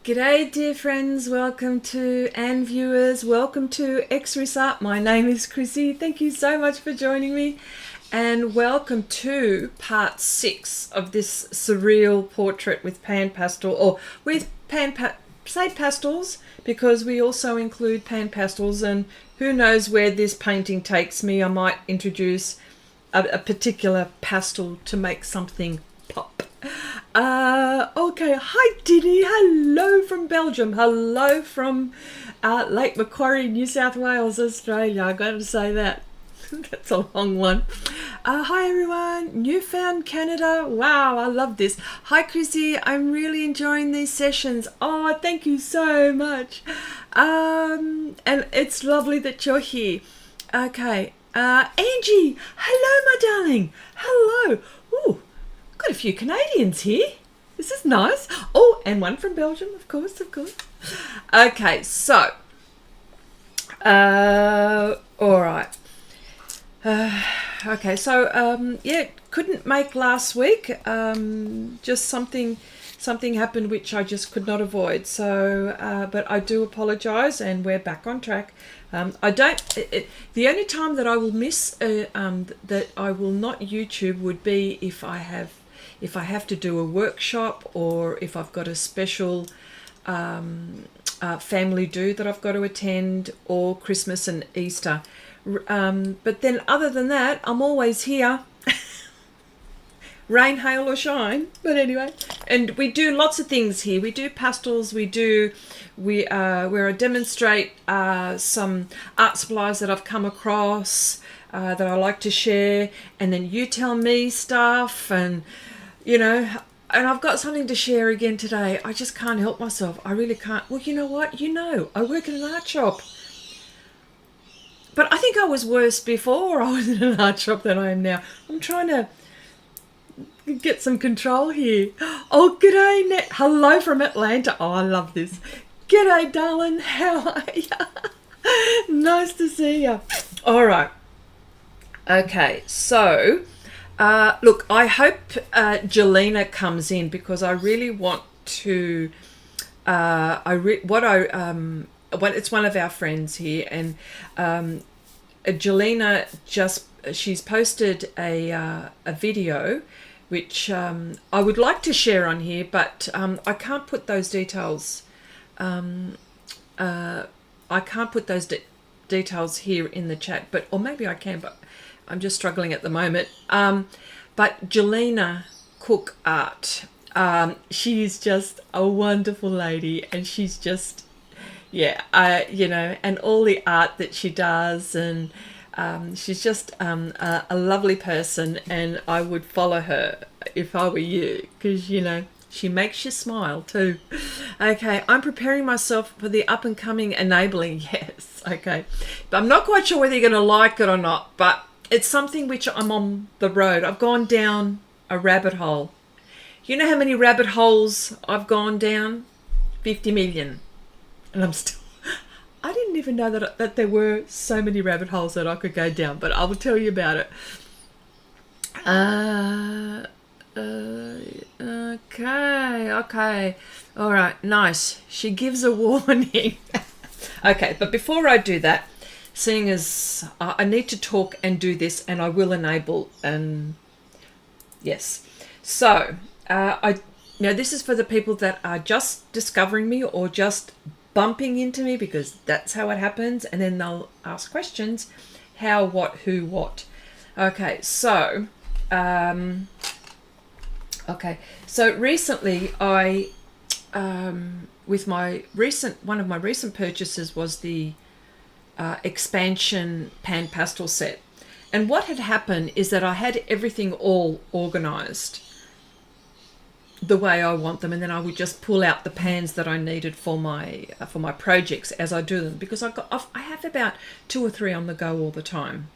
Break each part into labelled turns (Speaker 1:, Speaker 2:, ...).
Speaker 1: G'day dear friends, welcome to, and viewers, welcome to Xrissart. My name is Chrissy, thank you so much for joining me, and welcome to part 6 of this surreal portrait with PanPastel, or with say pastels, because we also include PanPastels, and who knows where this painting takes me. I might introduce a particular pastel to make something pop. Okay, hi Diddy, hello from Belgium, hello from Lake Macquarie, New South Wales, Australia. I got to say that. That's a long one. Hi everyone, Newfound Canada. Wow, I love this. Hi Chrissy, I'm really enjoying these sessions. Oh, thank you so much. And it's lovely that you're here. Okay, Angie, hello my darling. Hello. Ooh, got a few Canadians here. This is nice. Oh, and one from Belgium, of course, of course. Okay, so, all right. Okay, so, yeah, couldn't make last week. Just something happened which I just could not avoid. So, but I do apologise, and we're back on track. I don't. The only time that I will miss, that I will not YouTube, would be if I have to do a workshop, or if I've got a special family do that I've got to attend, or Christmas and Easter. But then other than that, I'm always here. Rain, hail or shine. But anyway, and we do lots of things here. We do pastels, where I demonstrate some art supplies that I've come across that I like to share, and then you tell me stuff, and you know, and I've got something to share again today. I just can't help myself. I really can't. Well, you know what? I work in an art shop. But I think I was worse before I was in an art shop than I am now. I'm trying to get some control here. Oh, g'day, hello from Atlanta. Oh, I love this. G'day, darling. How are you? Nice to see you. All right. Okay, so, look, I hope Jelena comes in, because I really want to, it's one of our friends here, and Jelena she's posted a video which I would like to share on here, but I can't put those details. I can't put those details here in the chat, or maybe I can, but I'm just struggling at the moment. But Jelena Cook Art, she's just a wonderful lady, and she's just, yeah, and all the art that she does, and she's just a lovely person, and I would follow her if I were you, because, she makes you smile too. Okay, I'm preparing myself for the up-and-coming enabling, yes, okay. But I'm not quite sure whether you're going to like it or not, but it's something which I'm on the road. I've gone down a rabbit hole. You know how many rabbit holes I've gone down? 50 million. And I didn't even know that there were so many rabbit holes that I could go down, but I will tell you about it. Okay. All right, nice. She gives a warning. Okay, but before I do that, seeing as I need to talk and do this, and I will enable, and yes. So, this is for the people that are just discovering me, or just bumping into me, because that's how it happens, and then they'll ask questions. How, what, who, what. Okay, so recently I with one of my recent purchases was the expansion PanPastel set, and what had happened is that I had everything all organized the way I want them, and then I would just pull out the pans that I needed for my projects as I do them, because I have about 2 or 3 on the go all the time.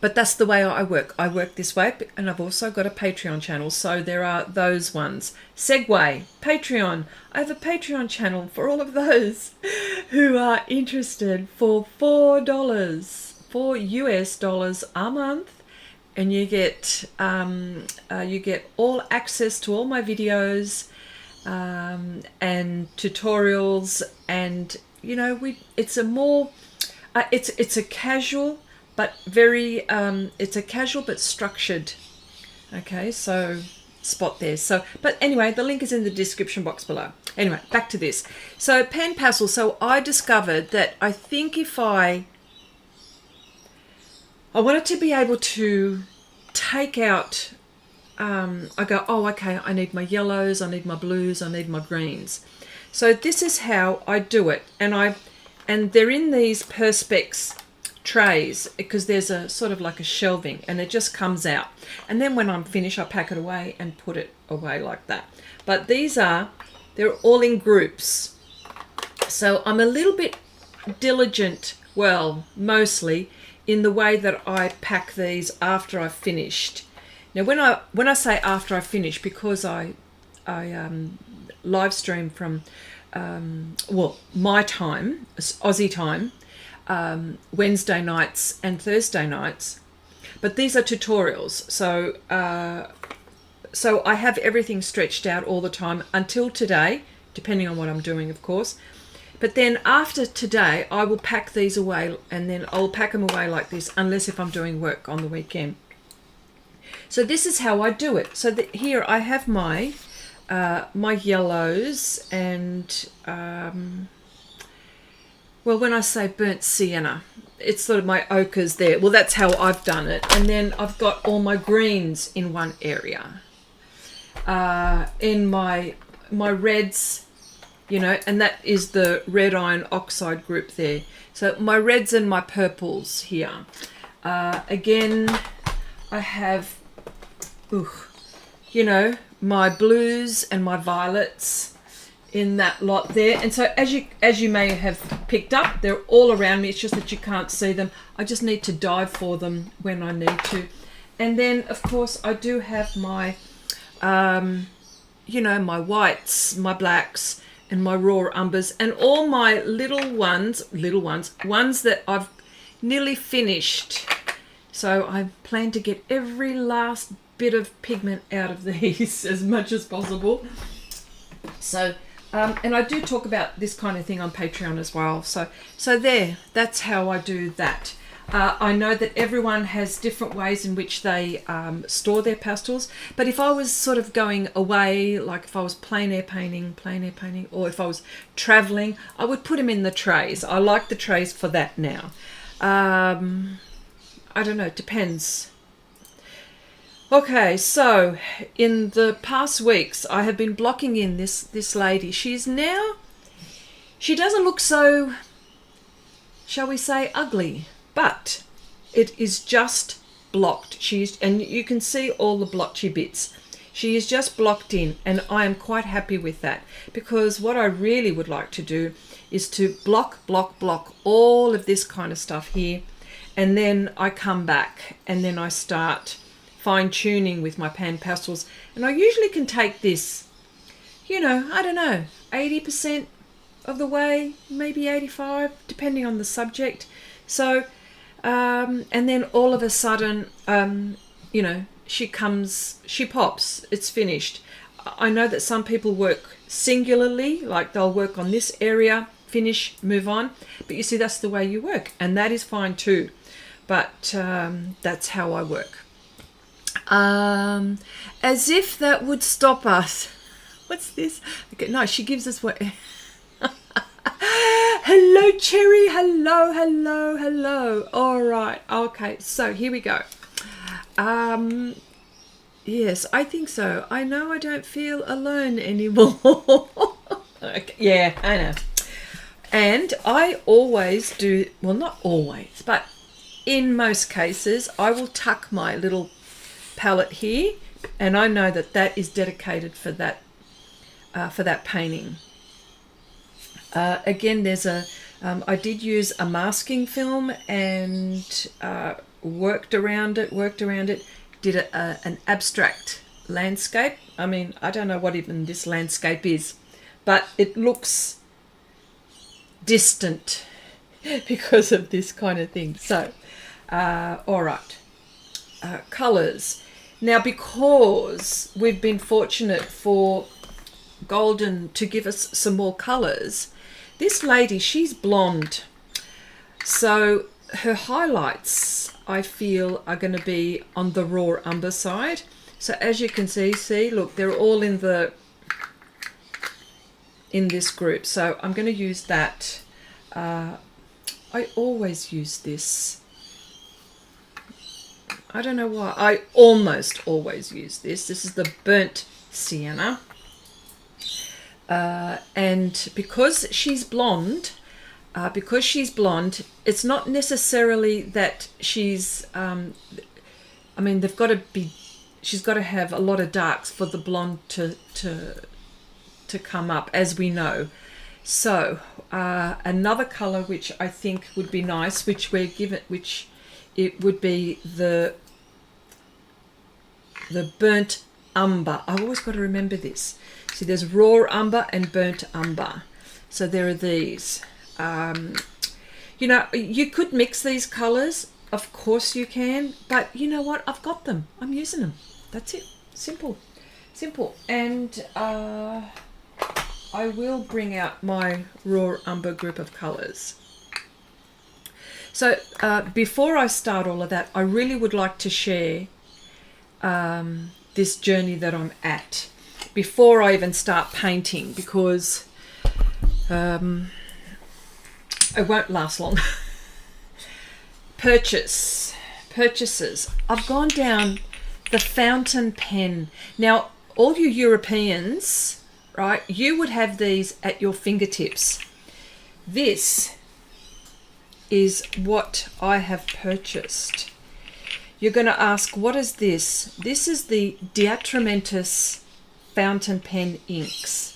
Speaker 1: But that's the way I work. I work this way, and I've also got a Patreon channel, so there are those ones. Segue, Patreon. I have a Patreon channel for all of those who are interested, for $4, $4 a month, and you get all access to all my videos, and tutorials, and you know, it's a more it's a casual but very it's a casual but structured. Okay, so spot there. So, but anyway, the link is in the description box below. Anyway, back to this. So PanPastels. So I discovered that I think if I wanted to be able to take out, I go, oh, okay, I need my yellows, I need my blues, I need my greens. So this is how I do it. And they're in these Perspex trays because there's a sort of like a shelving, and it just comes out. And then when I'm finished, I pack it away and put it away like that. But they're all in groups. So I'm a little bit diligent, well, mostly, in the way that I pack these after I've finished. Now, when I say after I finish, because I live stream from well, my time, Aussie time, Wednesday nights and Thursday nights, but these are tutorials. So I have everything stretched out all the time until today, depending on what I'm doing, of course. But then after today, I will pack these away, and then I'll pack them away like this, unless if I'm doing work on the weekend. So this is how I do it. So here I have my my yellows, and well, when I say burnt sienna, it's sort of my ochres there. Well, that's how I've done it. And then I've got all my greens in one area. In my reds, you know, and that is the red iron oxide group there. So my reds and my purples here. Again, I have, you know, my blues and my violets in that lot there. And so as you may have picked up, they're all around me. It's just that you can't see them. I just need to dive for them when I need to. And then of course I do have my you know, my whites, my blacks, and my raw umbers, and all my little ones that I've nearly finished. So I plan to get every last bit of pigment out of these as much as possible. So and I do talk about this kind of thing on Patreon as well. So there, that's how I do that. I know that everyone has different ways in which they store their pastels, but if I was sort of going away, like if I was plein air painting, or if I was traveling, I would put them in the trays. I like the trays for that now. I don't know, it depends. Okay, so in the past weeks, I have been blocking in this lady. She doesn't look so, shall we say, ugly, but it is just blocked. And you can see all the blotchy bits. She is just blocked in, and I am quite happy with that, because what I really would like to do is to block all of this kind of stuff here, and then I come back and then I start fine-tuning with my PanPastels, and I usually can take this, you know, I don't know, 80% of the way, maybe 85, depending on the subject. So and then all of a sudden, you know, she pops, it's finished. I know that some people work singularly, like they'll work on this area, finish, move on, but you see, that's the way you work, and that is fine too. But that's how I work. As if that would stop us. What's this? Okay, no, she gives us what? Hello, Cherry. Hello. All right. Okay, so here we go. Yes, I think so. I know I don't feel alone anymore. Okay, yeah, I know. And I always do, well, not always, but in most cases, I will tuck my little palette here, and I know that that is dedicated for that painting. Again, there's I did use a masking film and worked around it, did an abstract landscape. I mean, I don't know what even this landscape is, but it looks distant because of this kind of thing. So, all right, colours. Now, because we've been fortunate for golden to give us some more colors. This lady, she's blonde, so her highlights I feel are going to be on the raw umber side. So as you can see, look, they're all in this group. So I'm going to use that. I always use this. I don't know why. I almost always use this. This is the burnt sienna. And because she's blonde, it's not necessarily that she's, I mean, she's got to have a lot of darks for the blonde to come up, as we know. So another color which I think would be nice, which it would be the burnt umber. I've always got to remember this. See, there's raw umber and burnt umber. So there are these. You know, you could mix these colors. Of course you can. But you know what? I've got them. I'm using them. That's it. Simple. And I will bring out my raw umber group of colors. So before I start all of that, I really would like to share this journey that I'm at before I even start painting, because it won't last long. Purchases. I've gone down the fountain pen. Now, all you Europeans, right, you would have these at your fingertips. This is what I have purchased. You're going to ask, what is this? This is the Diatramentus fountain pen inks.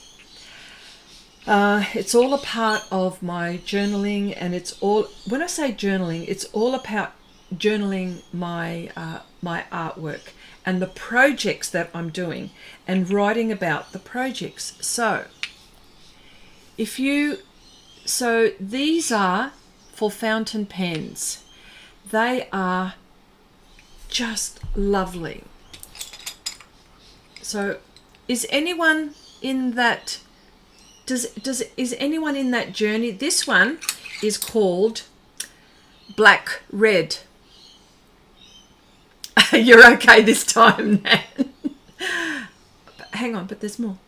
Speaker 1: It's all a part of my journaling, and it's all, when I say journaling, it's all about journaling my my artwork and the projects that I'm doing and writing about the projects. So these are for fountain pens. They are just lovely. So is anyone in that, is anyone in that journey? This one is called Black Red. You're okay this time, Nan. Hang on, but there's more.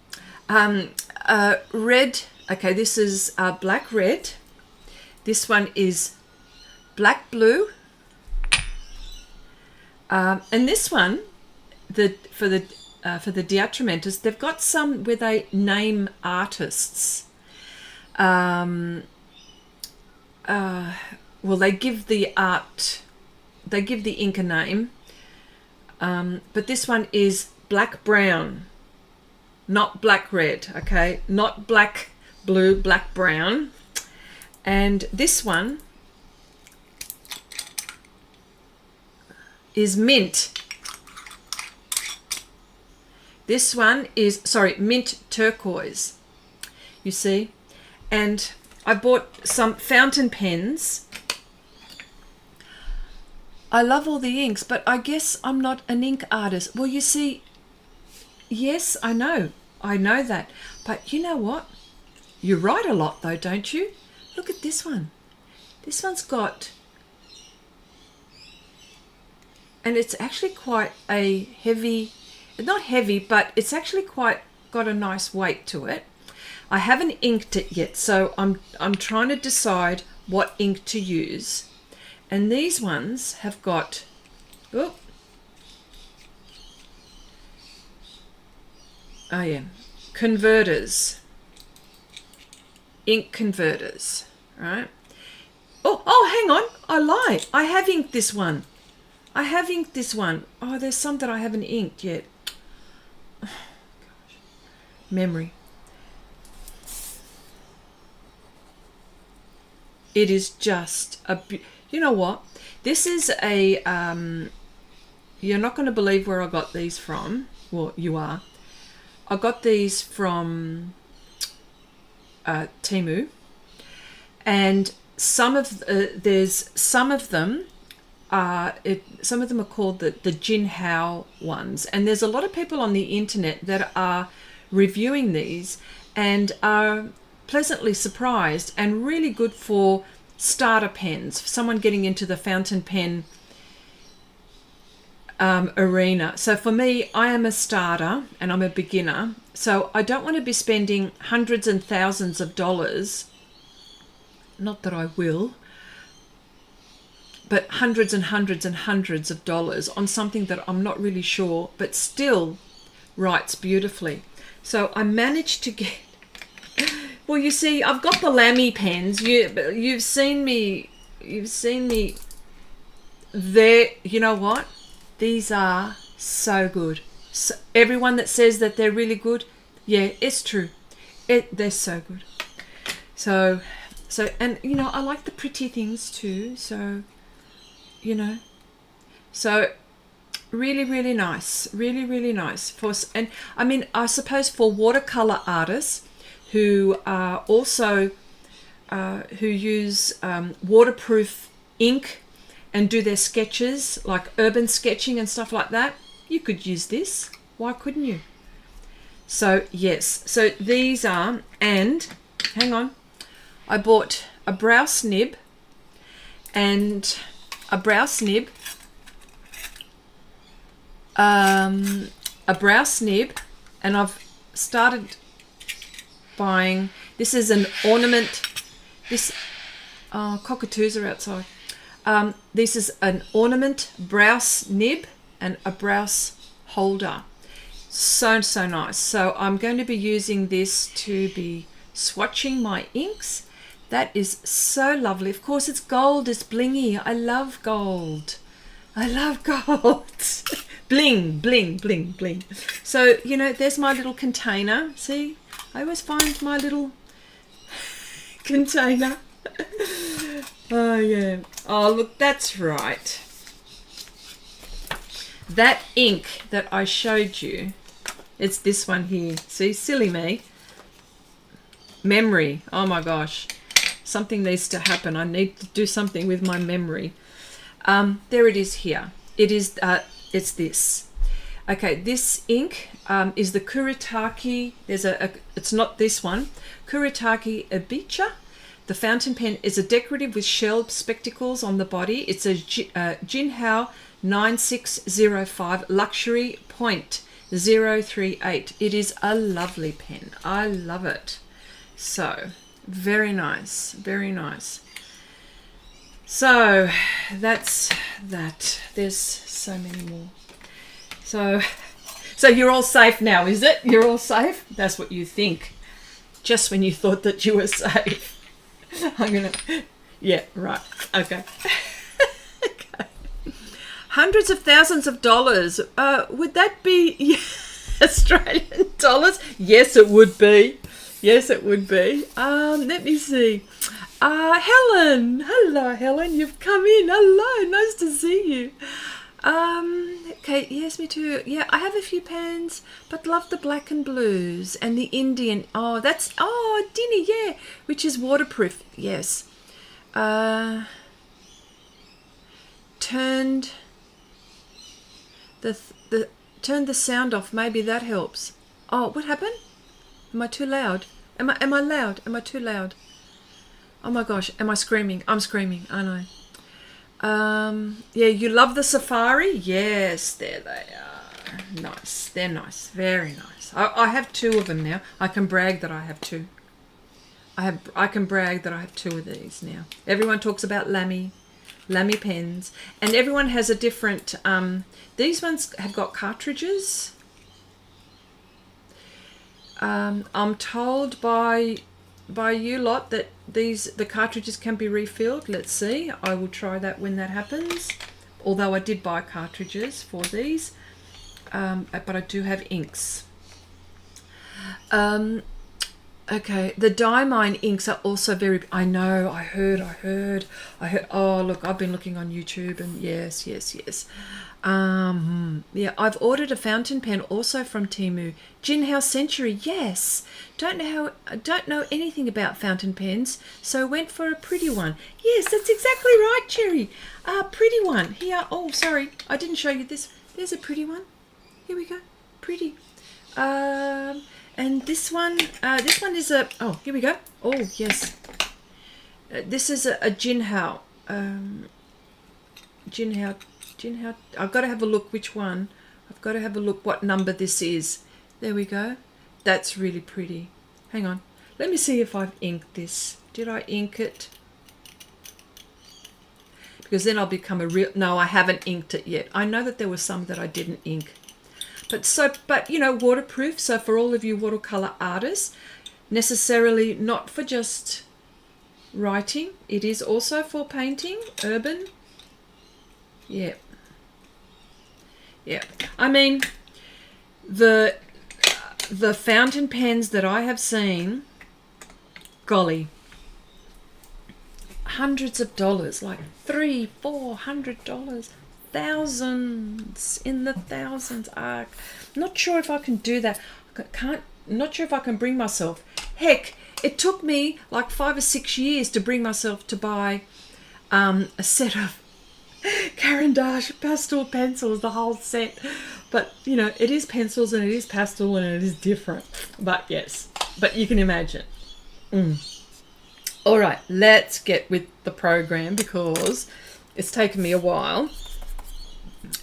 Speaker 1: Red. Okay, this is Black Red. This one is Black Blue. And this one, for the Diatramentus, they've got some where they name artists. Well, they give the ink a name. But this one is black brown, not black red, okay? Not black blue, black brown. And this one is mint. This one is, sorry, mint turquoise, you see. And I bought some fountain pens. I love all the inks, but I guess I'm not an ink artist. Well, you see, yes, I know that. But you know what? You write a lot though, don't you? Look at this one. This one's got, and it's actually quite a heavy, not heavy, but it's actually quite got a nice weight to it. I haven't inked it yet, so I'm trying to decide what ink to use. And these ones have got, oh yeah, converters, ink converters, right? Oh, hang on, I lied. I have inked this one. Oh, there's some that I haven't inked yet. Oh, gosh. Memory. It is just a, you know what? This is a, you're not going to believe where I got these from. Well, you are. I got these from Temu, and some of them are called the Jin Hao ones, and there's a lot of people on the internet that are reviewing these and are pleasantly surprised, and really good for starter pens, for someone getting into the fountain pen arena. So for me, I am a starter and I'm a beginner, so I don't want to be spending hundreds and thousands of dollars, not that I will, but hundreds and hundreds and hundreds of dollars on something that I'm not really sure, but still writes beautifully. So I managed to get, well, you see, I've got the Lamy pens. You've seen me there. You know what? These are so good. So, everyone that says that they're really good, yeah, it's true. They're so good. So, and you know, I like the pretty things too. So, you know, so really, really nice. Really, really nice. And I mean, I suppose for watercolor artists who are also who use waterproof ink and do their sketches, like urban sketching and stuff like that, you could use this. Why couldn't you? So yes, so these are, and hang on, I bought a brows nib and a brows nib, and I've started buying, this is an ornament, cockatoos are outside. This is an ornament brows nib and a brows holder. So nice. So I'm going to be using this to be swatching my inks. That is so lovely. Of course, it's gold, it's blingy. I love gold. Bling, bling, bling, bling. So, you know, there's my little container. See, I always find my little container. Oh, yeah. Oh, look, that's right. That ink that I showed you, it's this one here. See, silly me. Memory. Oh, my gosh. Something needs to happen. I need to do something with my memory. There it is here. It's this. Okay, this ink is the Kuretake. It's not this one. Kuretake Ibiza. The fountain pen is a decorative with shelled spectacles on the body. It's a Jinhao 9605 luxury .038. It is a lovely pen. I love it. So, very nice. Very nice. So, that's that. There's so many more. So you're all safe now, is it? You're all safe? That's what you think. Just when you thought that you were safe. Yeah, right. Okay. Okay. Hundreds of thousands of dollars. Would that be Australian dollars? Yes, it would be. Yes, it would be. Let me see. Helen. Hello, Helen. You've come in. Hello. Nice to see you. Okay, yes, me too. Yeah, I have a few pens, but love the black and blues and the Indian. Oh, that's, Dinny, yeah, which is waterproof. Yes. Turned the sound off. Maybe that helps. Oh, what happened? Am I too loud? Am I loud? Am I too loud? Oh my gosh, am I screaming? I'm screaming, I know. Yeah, you love the safari? Yes, there they are. Nice. They're nice. Very nice. I have two of them now. I can brag that I have two. I can brag that I have two of these now. Everyone talks about Lamy pens, and everyone has a different. These ones have got cartridges. I'm told by you lot that the cartridges can be refilled. Let's see. I will try that when that happens. Although I did buy cartridges for these, but I do have inks. Okay, the Diamine inks are also very. I know. I heard. Oh, look, I've been looking on YouTube, and yes. Yeah, I've ordered a fountain pen also from Temu. Jinhao Century, yes. Don't know anything about fountain pens, so went for a pretty one. Yes, that's exactly right, Cherry. Pretty one. Here. Oh, sorry, I didn't show you this. There's a pretty one. Here we go. Pretty. And this one is a, oh, here we go. Oh, yes. This is a Jinhao. Jinhao. I've got to have a look which one. I've got to have a look what number this is. There we go. That's really pretty. Hang on. Let me see if I've inked this. Did I ink it? Because then I'll become a real... No, I haven't inked it yet. I know that there were some that I didn't ink. But you know, waterproof. So for all of you watercolor artists, necessarily not for just writing. It is also for painting, urban. Yeah. Yeah. I mean, the fountain pens that I have seen, golly, hundreds of dollars, like $300-400, thousands, in the thousands. I'm not sure if I can do that. Not sure if I can bring myself. Heck, it took me like 5 or 6 years to bring myself to buy a set of Carandash pastel pencils, the whole set. But you know, it is pencils and it is pastel and it is different. But yes, but you can imagine. All right, let's get with the program because it's taken me a while.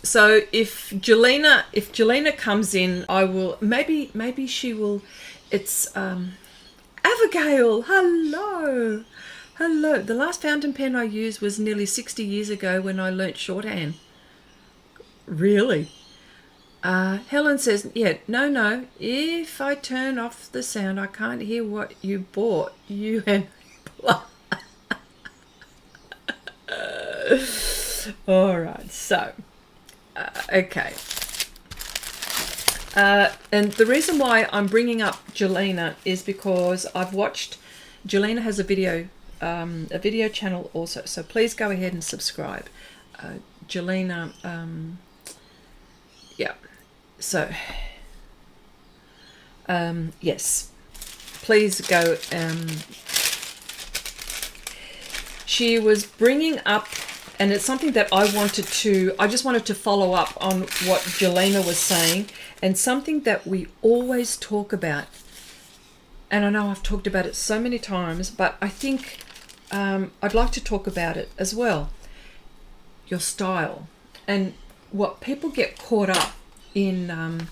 Speaker 1: So if Jelena comes in, I will maybe she will. It's Abigail. Hello. The last fountain pen I used was nearly 60 years ago when I learnt shorthand. Really? Helen says, yeah, no. If I turn off the sound, I can't hear what you bought. You and all right, so okay. And the reason why I'm bringing up Jelena is because I've watched. Jelena has a video channel also, so please go ahead and subscribe. Jelena, yeah. So, yes, please go. She was bringing up, and it's something that I just wanted to follow up on what Jelena was saying, and something that we always talk about. And I know I've talked about it so many times, but I think I'd like to talk about it as well. Your style. And what people get caught up in,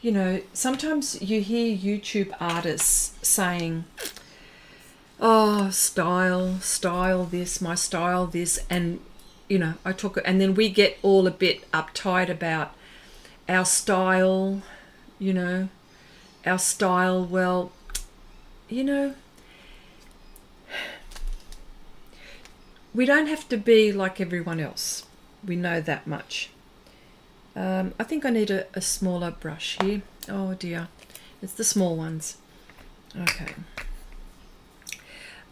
Speaker 1: you know, sometimes you hear YouTube artists saying, oh, style this, my style this, and you know, and then we get all a bit uptight about our style, you know, our style. Well, you know, we don't have to be like everyone else. We know that much. I think I need a smaller brush here. Oh dear, it's the small ones. Okay.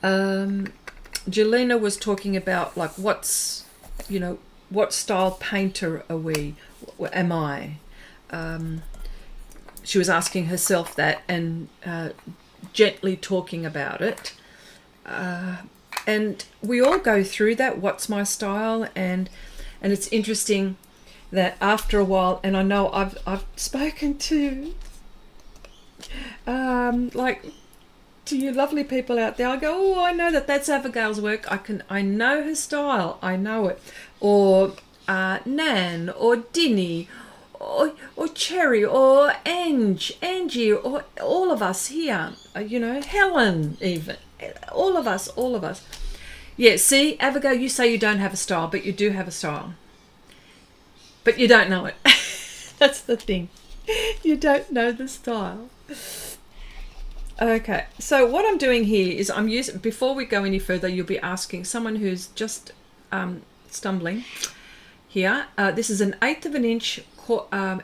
Speaker 1: Jelena was talking about like what style painter are we? Am I? She was asking herself that and gently talking about it. And we all go through that. What's my style? And it's interesting that after a while, and I know I've spoken to like to you lovely people out there. I go, oh, I know that's Abigail's work. I know her style. I know it. Or Nan, or Dinny, or Cherry, or Angie, or all of us here. You know, Helen, even all of us. Yeah. See, Abigail, you say you don't have a style, but you do have a style. But you don't know it. That's the thing. You don't know the style. Okay, so what I'm doing here is I'm using, before we go any further, you'll be asking someone who's just stumbling here. This is an 1/8 of an inch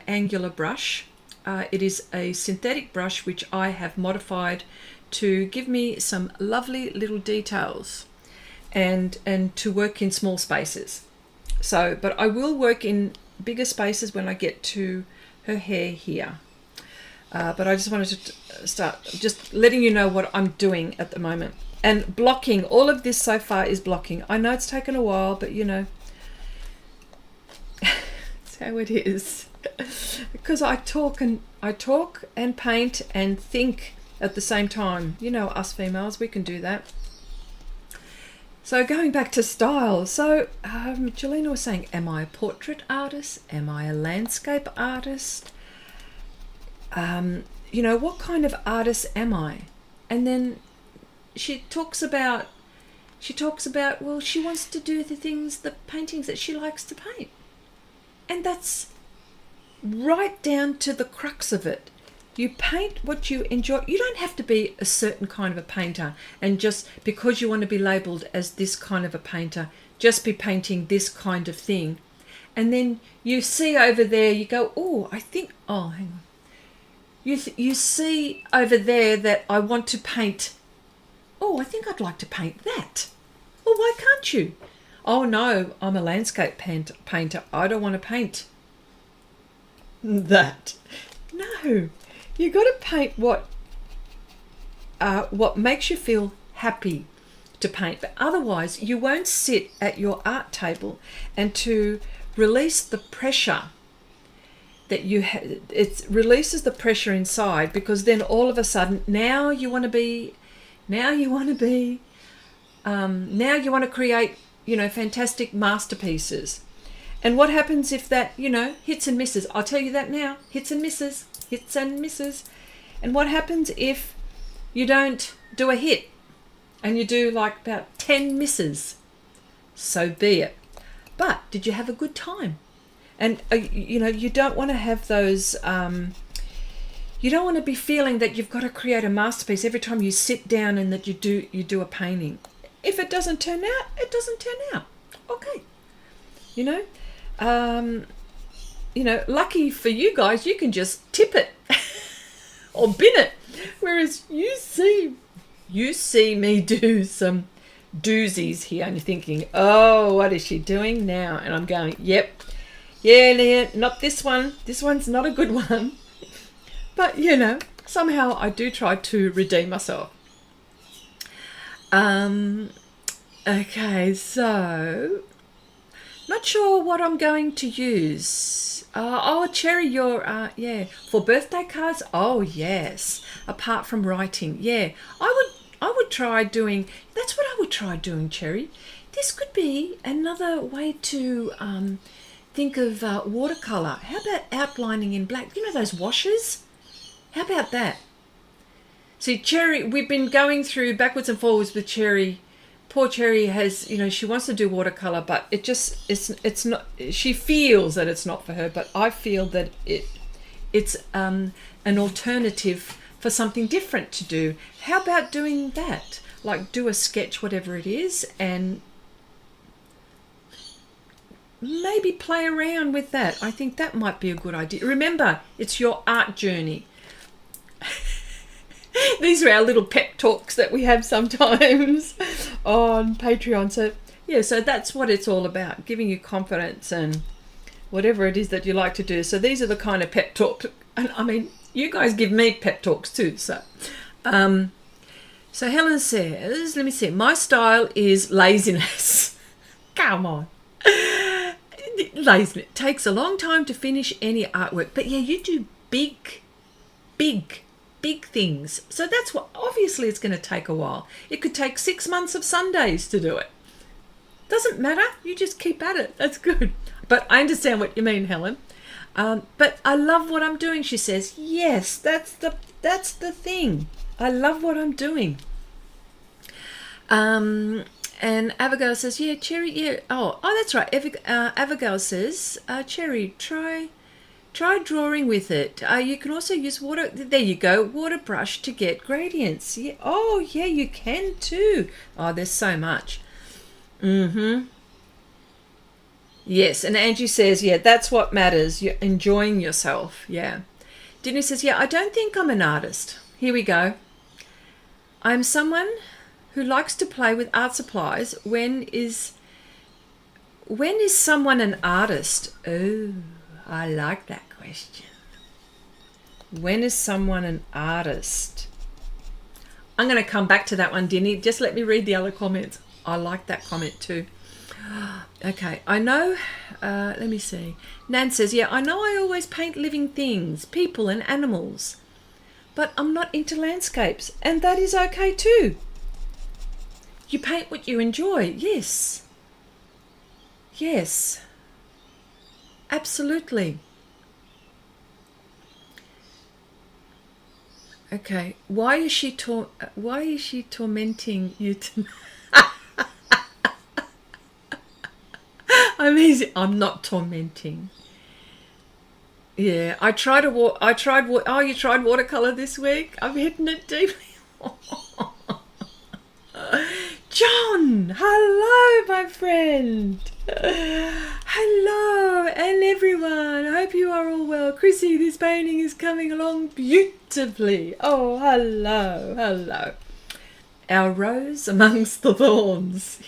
Speaker 1: angular brush. It is a synthetic brush which I have modified to give me some lovely little details and to work in small spaces. So, but I will work in bigger spaces when I get to her hair here. But I just wanted to start just letting you know what I'm doing at the moment. And blocking, all of this so far is blocking. I know it's taken a while, but you know, it's how it is. Because I talk and I talk and paint and think at the same time. You know, us females, we can do that. So going back to style, so Jelena was saying, am I a portrait artist? Am I a landscape artist? You know, what kind of artist am I? And then she talks about, well, she wants to do the things, the paintings that she likes to paint. And that's right down to the crux of it. You paint what you enjoy. You don't have to be a certain kind of a painter, and just because you want to be labelled as this kind of a painter, just be painting this kind of thing. And then you see over there, you go, oh, I think, oh, hang on. You see over there that I want to paint, oh, I think I'd like to paint that. Well, why can't you? Oh, no, I'm a landscape painter. I don't want to paint that. No. You got to paint what makes you feel happy to paint, but otherwise you won't sit at your art table and to release the pressure that you it releases the pressure inside, because then all of a sudden now you want to create, you know, fantastic masterpieces. And what happens if that, you know, hits and misses? I'll tell you that now. Hits and misses. Hits and misses. And what happens if you don't do a hit and you do like about 10 misses? So be it. But did you have a good time? And, you know, you don't want to have those, you don't want to be feeling that you've got to create a masterpiece every time you sit down and that you do a painting. If it doesn't turn out, it doesn't turn out. Okay. You know, lucky for you guys, you can just tip it or bin it. Whereas you see me do some doozies here and you're thinking, oh, what is she doing now? And I'm going, yep, yeah, not this one. This one's not a good one. But, you know, somehow I do try to redeem myself. Okay, so not sure what I'm going to use. Oh, Cherry, you're, yeah, for birthday cards? Oh, yes. Apart from writing, yeah. I would try doing, that's what I would try doing, Cherry. This could be another way to think of watercolour. How about outlining in black? You know those washes? How about that? See, Cherry, we've been going through backwards and forwards with Cherry. Poor Cherry has, you know, she wants to do watercolour, but it's not, she feels that it's not for her, but I feel that it's an alternative for something different to do. How about doing that? Like do a sketch, whatever it is, and maybe play around with that. I think that might be a good idea. Remember, it's your art journey. These are our little pep talks that we have sometimes on Patreon. So, yeah, so that's what it's all about, giving you confidence and whatever it is that you like to do. So these are the kind of pep talks. And I mean, you guys give me pep talks too. So, so Helen says, let me see, my style is laziness. Come on. Laziness. It takes a long time to finish any artwork. But yeah, you do big things. So that's what, obviously it's going to take a while. It could take 6 months of Sundays to do it. Doesn't matter. You just keep at it. That's good. But I understand what you mean, Helen. But I love what I'm doing, she says. Yes, that's the thing. I love what I'm doing. And Abigail says, yeah, Cherry, yeah. Oh, that's right. Abigail says, Cherry, try drawing with it. You can also use water. There you go. Water brush to get gradients. Yeah. Oh, yeah, you can too. Oh, there's so much. Yes, and Angie says, yeah, that's what matters. You're enjoying yourself. Yeah. Disney says, yeah, I don't think I'm an artist. Here we go. I'm someone who likes to play with art supplies. When is someone an artist? Oh, I like that question. When is someone an artist? I'm going to come back to that one, Dinny. Just let me read the other comments. I like that comment too. Okay, I know, let me see. Nan says, yeah, I know I always paint living things, people and animals, but I'm not into landscapes, and that is okay too. You paint what you enjoy, yes. Yes, absolutely. Okay, why is she tormenting you tonight? I'm not tormenting. Yeah, you tried watercolor this week? I'm hitting it deeply. John, hello, my friend. Hello, and everyone. I hope you are all well. Chrissy, this painting is coming along beautifully. Oh, hello, hello. Our rose amongst the thorns.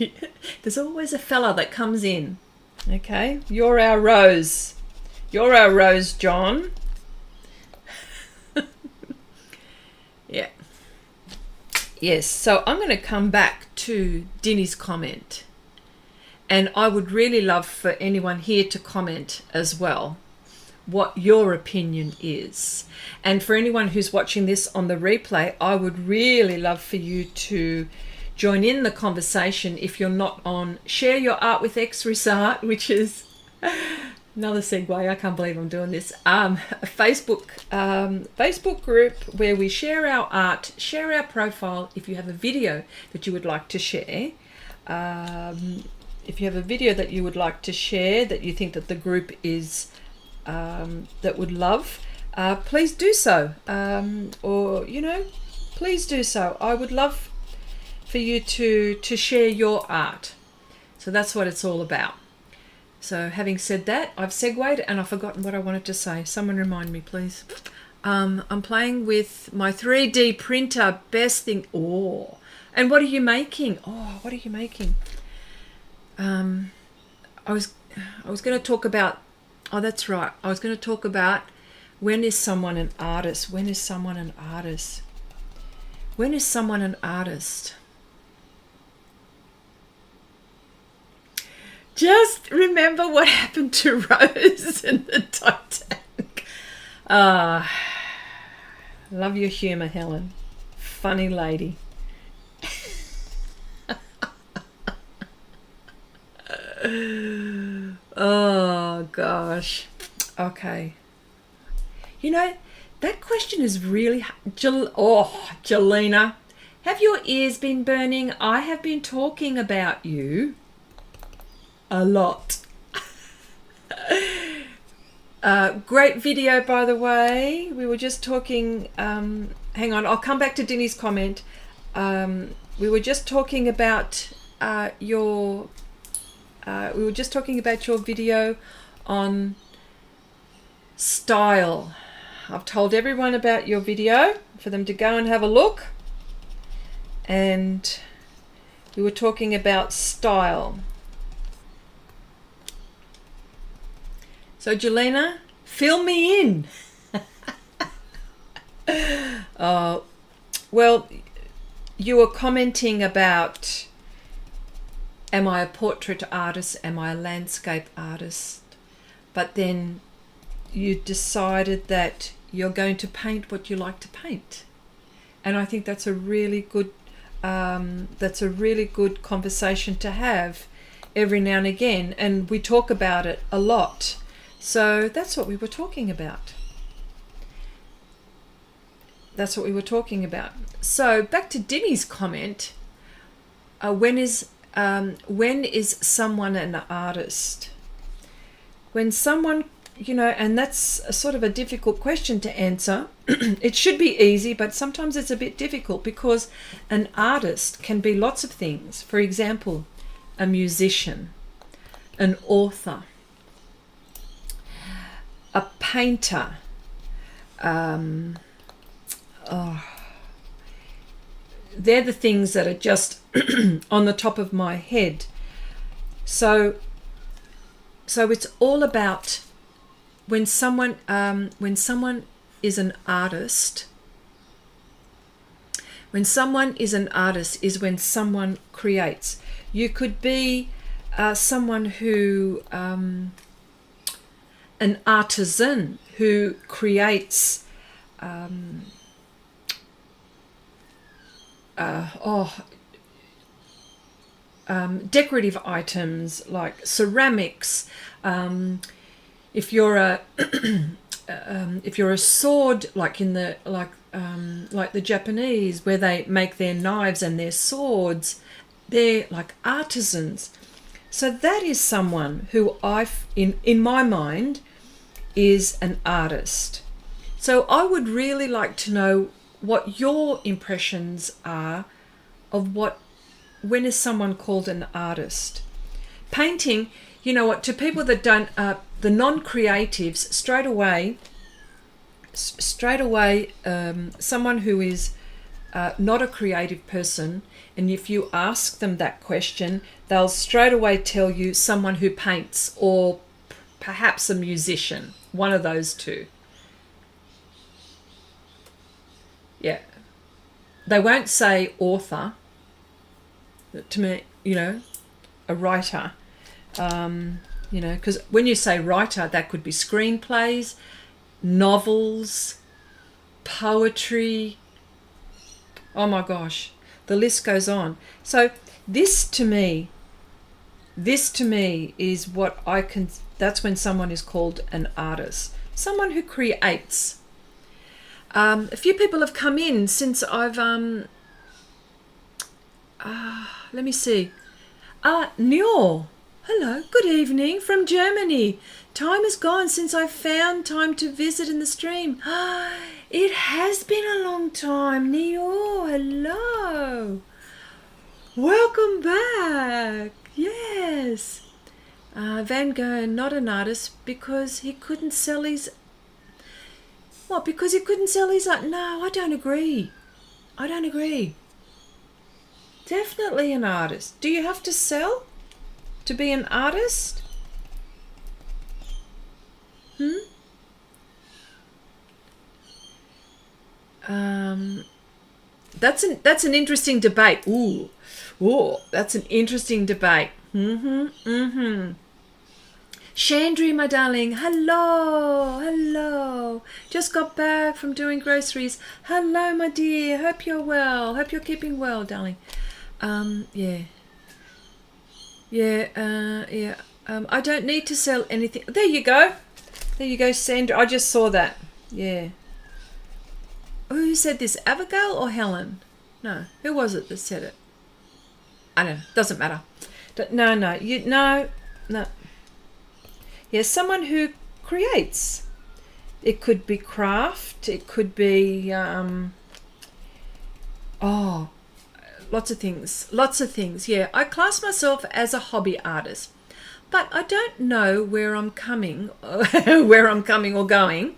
Speaker 1: There's always a fella that comes in. Okay, you're our rose. You're our rose, John. Yeah. Yes, so I'm going to come back to Dinny's comment. And I would really love for anyone here to comment as well what your opinion is. And for anyone who's watching this on the replay, I would really love for you to join in the conversation. If you're not on Share Your Art with Xrissart, which is another segue, I can't believe I'm doing this, a Facebook group where we share our art, share our profile. If you have a video that you would like to share, if you have a video that you would like to share that you think that the group is that would love, please do so, or please do so. I would love for you to share your art. So that's what it's all about. So having said that, I've segued and I've forgotten what I wanted to say. Someone remind me, please. I'm playing with my 3D printer. Best thing. Oh, and what are you making? Oh, what are you making? I was going to talk about. Oh, that's right. I was going to talk about when is someone an artist? When is someone an artist? When is someone an artist? Just remember what happened to Rose in the Titanic. Love your humour, Helen. Funny lady. Oh, gosh. Okay. That question is really... Jelena, have your ears been burning? I have been talking about you a lot. Great video, by the way. We were just talking... hang on, I'll come back to Dinny's comment. We were just talking about your... we were just talking about your video on style. I've told everyone about your video for them to go and have a look. And we were talking about style. So, Jelena, fill me in. Well, you were commenting about, am I a portrait artist? Am I a landscape artist? But then you decided that you're going to paint what you like to paint. And I think that's a really good conversation to have every now and again. And we talk about it a lot. So that's what we were talking about. That's what we were talking about. So back to Dinny's comment. When is someone an artist? When someone, and that's a sort of a difficult question to answer. It should be easy, but sometimes it's a bit difficult because an artist can be lots of things. For example, a musician, an author, a painter, they're the things that are just on the top of my head. So it's all about when someone is an artist. When someone is an artist is when someone creates. You could be someone who, an artisan who creates decorative items like ceramics. If you're a if you're a sword, like in the like the Japanese, where they make their knives and their swords, they're like artisans. So that is someone who in my mind is an artist. So I would really like to know what your impressions are of when is someone called an artist. Painting, you know what, to people that don't, the non-creatives, straight away, someone who is not a creative person, and if you ask them that question, they'll straight away tell you someone who paints, or perhaps a musician, one of those two. Yeah. They won't say author. To me, you know, a writer. You know, because when you say writer, that could be screenplays, novels, poetry. Oh my gosh, the list goes on. So this to me is what that's when someone is called an artist. Someone who creates. A few people have come in since I've, let me see. Nior. Hello, good evening from Germany. Time has gone since I found time to visit in the stream. It has been a long time, Nior. Hello. Welcome back. Yes. Van Gogh, not an artist because he couldn't sell his... What, because he couldn't sell his art? No, I don't agree. I don't agree. Definitely an artist. Do you have to sell to be an artist? That's an interesting debate. Ooh, that's an interesting debate. Chandri, my darling, hello. Just got back from doing groceries. Hello, my dear. Hope you're well. Hope you're keeping well, darling. I don't need to sell anything. There you go, Sandra. I just saw that. Yeah. Who said this? Abigail or Helen? No. Who was it that said it? I don't know. Doesn't matter. No. Yeah, someone who creates. It could be craft. It could be lots of things. Yeah, I class myself as a hobby artist, but I don't know where I'm coming or going.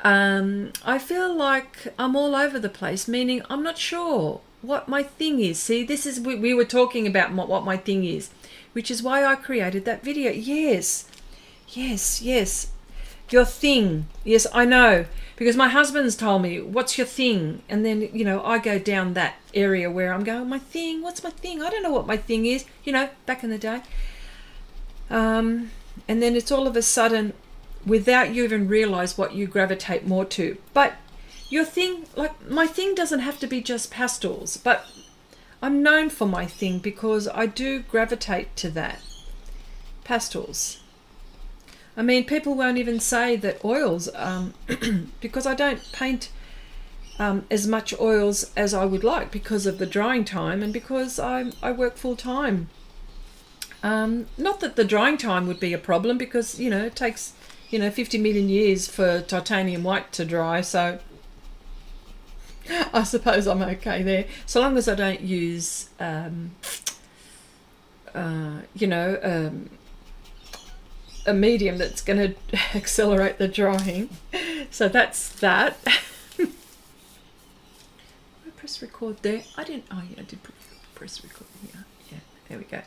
Speaker 1: I feel like I'm all over the place, meaning I'm not sure what my thing is. See, this is, we were talking about what my thing is, which is why I created that video. Yes. Your thing. Yes, I know. Because my husband's told me, what's your thing? And then, you know, I go down that area where I'm going, my thing, what's my thing? I don't know what my thing is, you know, back in the day. And then it's all of a sudden, without you even realize what you gravitate more to. But your thing, like my thing doesn't have to be just pastels, but I'm known for my thing because I do gravitate to that. Pastels. I mean, people won't even say that oils, because I don't paint as much oils as I would like because of the drying time and because I work full time. Not that the drying time would be a problem because, you know, it takes, 50 million years for titanium white to dry. So I suppose I'm okay there. So long as I don't use, a medium that's going to accelerate the drying. So that's that. I press record there. I did press record here. Yeah, there we go.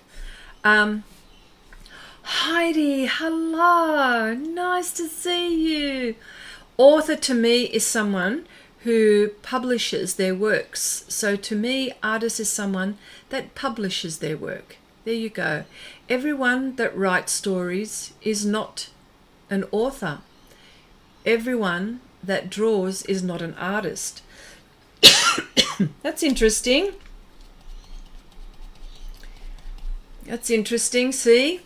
Speaker 1: Heidi, hello. Nice to see you. Author to me is someone who publishes their works. So to me, artist is someone that publishes their work. There you go. Everyone that writes stories is not an author. Everyone that draws is not an artist. That's interesting. That's interesting. See?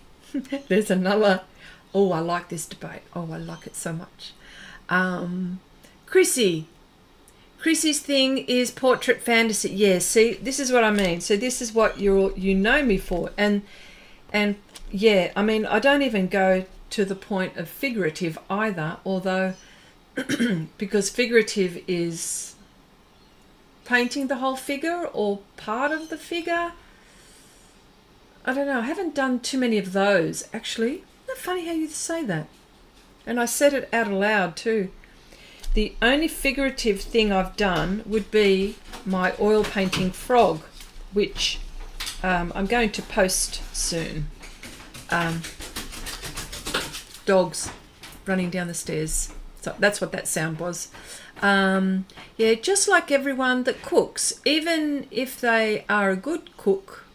Speaker 1: There's another. Oh, I like this debate. Oh, I like it so much. Chrissy's thing is portrait fantasy. Yeah, see, this is what I mean. So this is what you know me for. And yeah, I mean, I don't even go to the point of figurative either, although because figurative is painting the whole figure or part of the figure. I don't know. I haven't done too many of those, actually. Isn't that funny how you say that? And I said it out aloud too. The only figurative thing I've done would be my oil painting frog, which I'm going to post soon. Dogs running down the stairs. So that's what that sound was. Yeah, just like everyone that cooks, even if they are a good cook,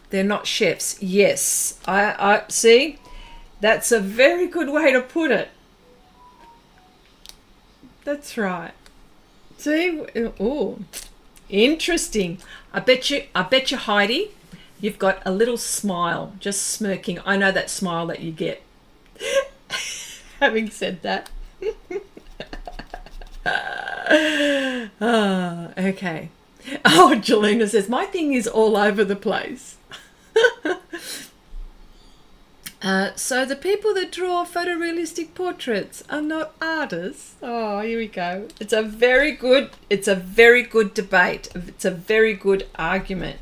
Speaker 1: they're not chefs. Yes, I see. That's a very good way to put it. That's right. See? Oh, interesting. I bet you, Heidi, you've got a little smile, just smirking. I know that smile that you get. Having said that. Oh, okay. Oh, Jelena says, my thing is all over the place. So the people that draw photorealistic portraits are not artists. Oh, here we go. It's a very good debate. It's a very good argument.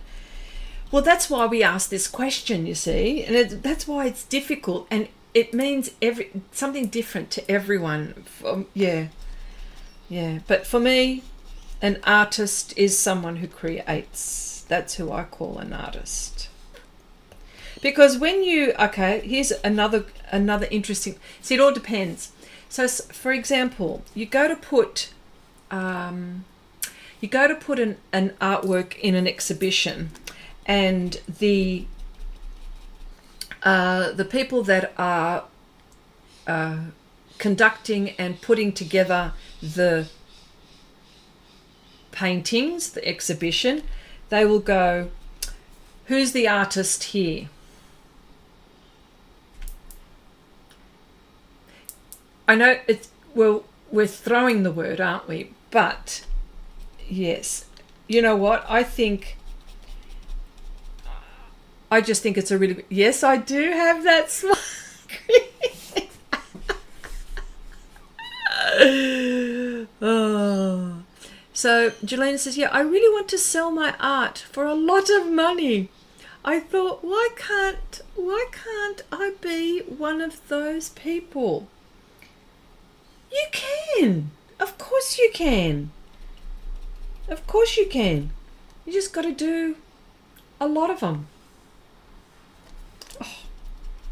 Speaker 1: Well, that's why we ask this question, you see, and that's why it's difficult, and it means something different to everyone. Yeah. But for me, an artist is someone who creates. That's who I call an artist. Because when here's another interesting. See, it all depends. So, for example, you go to put an artwork in an exhibition, and the people that are conducting and putting together the paintings, the exhibition, they will go, "Who's the artist here?" I know we're throwing the word, aren't we? But yes, you know what? I just think it's a really, yes, I do have that smile. Oh. So Jelena says, yeah, I really want to sell my art for a lot of money. I thought, why can't I be one of those people? You can. Of course you can. Of course you can. You just got to do a lot of them. Oh,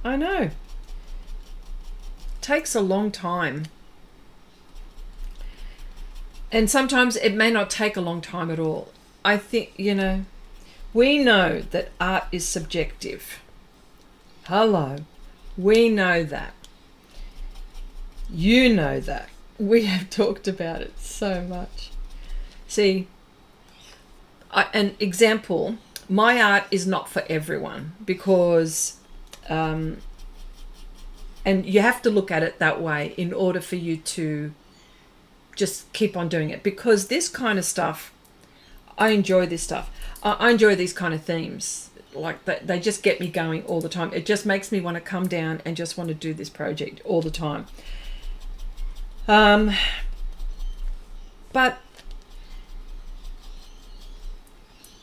Speaker 1: I know. Takes a long time. And sometimes it may not take a long time at all. I think, we know that art is subjective. Hello. We know that. You know that. We have talked about it so much. See, an example, my art is not for everyone because, and you have to look at it that way in order for you to just keep on doing it, because this kind of stuff, I enjoy this stuff. I enjoy these kind of themes. Like they just get me going all the time. It just makes me want to come down and just want to do this project all the time. But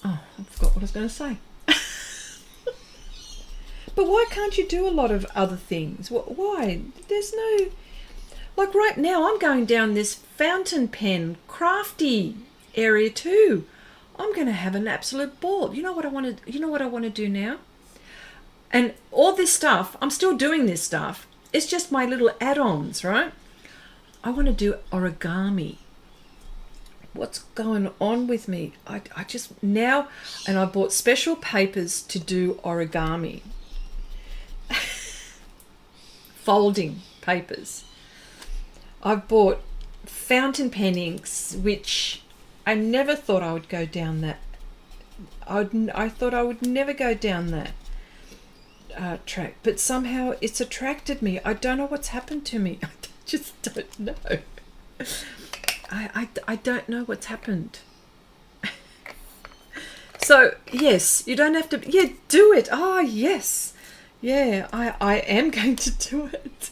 Speaker 1: I forgot what I was going to say. But why can't you do a lot of other things? Why? There's no, like right now I'm going down this fountain pen crafty area too. I'm going to have an absolute ball. You know what I want to do now? And all this stuff, I'm still doing this stuff. It's just my little add-ons, right? I want to do origami. what's going on with me? I just now, and I bought special papers to do origami. Folding papers. I've bought fountain pen inks, which I never thought I would go down that. I thought I would never go down that track, but somehow it's attracted me. I don't know what's happened to me. I just don't know. I don't know what's happened. So yes, you don't have to. Yeah, do it. Oh yes, yeah. I am going to do it.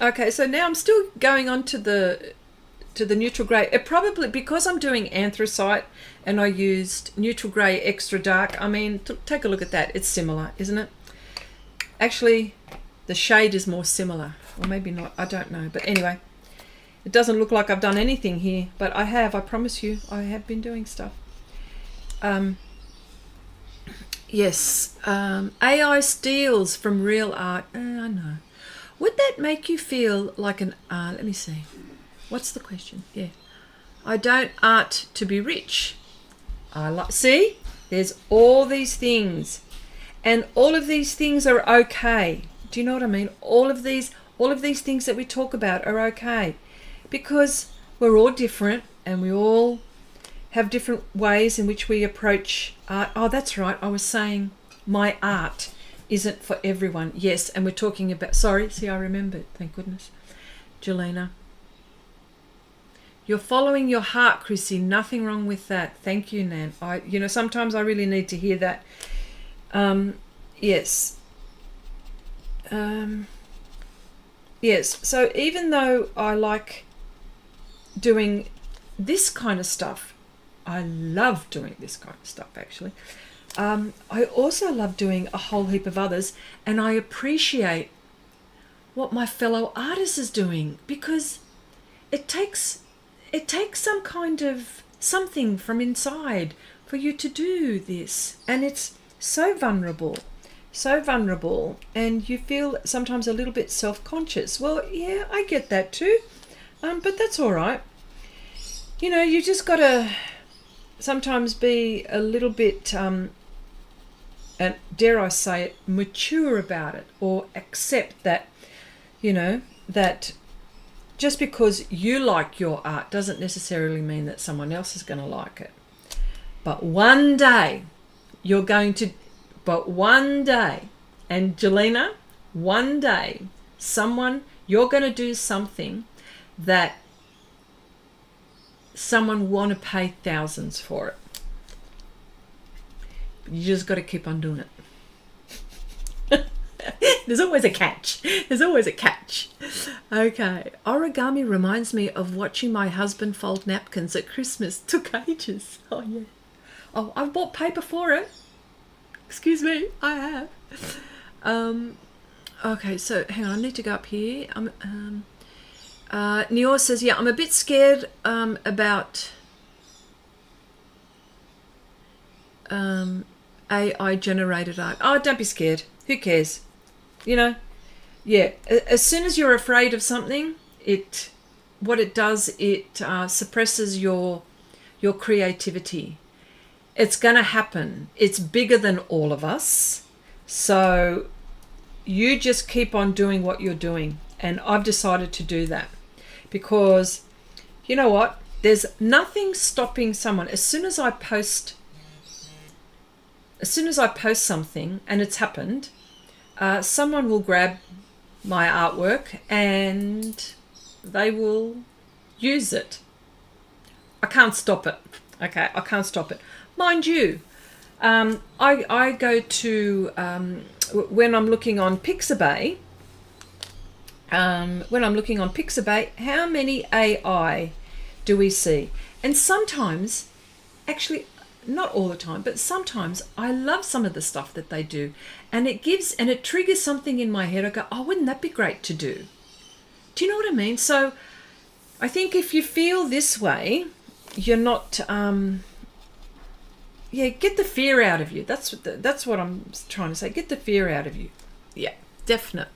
Speaker 1: Okay, so now I'm still going on to the neutral grey. It probably, because I'm doing anthracite and I used neutral grey extra dark. I mean, take a look at that. It's similar, isn't it? Actually, the shade is more similar, or maybe not. I don't know. But anyway, it doesn't look like I've done anything here, but I have. I promise you, I have been doing stuff. Yes, AI Steals from Real Art. I know. Would that make you feel like an let me see. What's the question? Yeah. I don't art to be rich. I like, see? There's all these things. And all of these things are okay. Do you know what I mean? All of these things that we talk about are okay. Because we're all different and we all have different ways in which we approach art. Oh, that's right. I was saying my art isn't for everyone. Yes, and we're talking about, sorry, see, I remembered. Thank goodness. Jelena. You're following your heart, Chrissy. Nothing wrong with that. Thank you, Nan. Sometimes I really need to hear that. Yes. Yes. So even though I like doing this kind of stuff, I love doing this kind of stuff, actually. I also love doing a whole heap of others, and I appreciate what my fellow artist is doing, because it takes some kind of something from inside for you to do this, and it's so vulnerable, and you feel sometimes a little bit self-conscious. Well, yeah, I get that too, but that's all right. You just got to sometimes be a little bit, and dare I say it, mature about it, or accept that, that just because you like your art doesn't necessarily mean that someone else is going to like it. But one day, and Jelena, one day, you're going to do something that someone want to pay thousands for it. You just got to keep on doing it. There's always a catch. Okay. Origami reminds me of watching my husband fold napkins at Christmas. Took ages. Oh, yeah. Oh, I've bought paper for it. Excuse me. I have. Okay, so hang on. I need to go up here. Nior says, yeah, I'm a bit scared about AI generated art. Oh, don't be scared. Who cares? Yeah. As soon as you're afraid of something, it suppresses your creativity. It's going to happen. It's bigger than all of us. So you just keep on doing what you're doing. And I've decided to do that because, you know what? There's nothing stopping someone. As soon as I post something, and it's happened, someone will grab my artwork and they will use it. I can't stop it. Okay, I can't stop it. Mind you, I go to, when I'm looking on Pixabay, how many AI do we see? And sometimes, actually, not all the time, but sometimes I love some of the stuff that they do, and it triggers something in my head. I go, oh, wouldn't that be great to do? Do you know what I mean? So I think if you feel this way, you're not, get the fear out of you. That's what I'm trying to say. Get the fear out of you. Yeah, definite.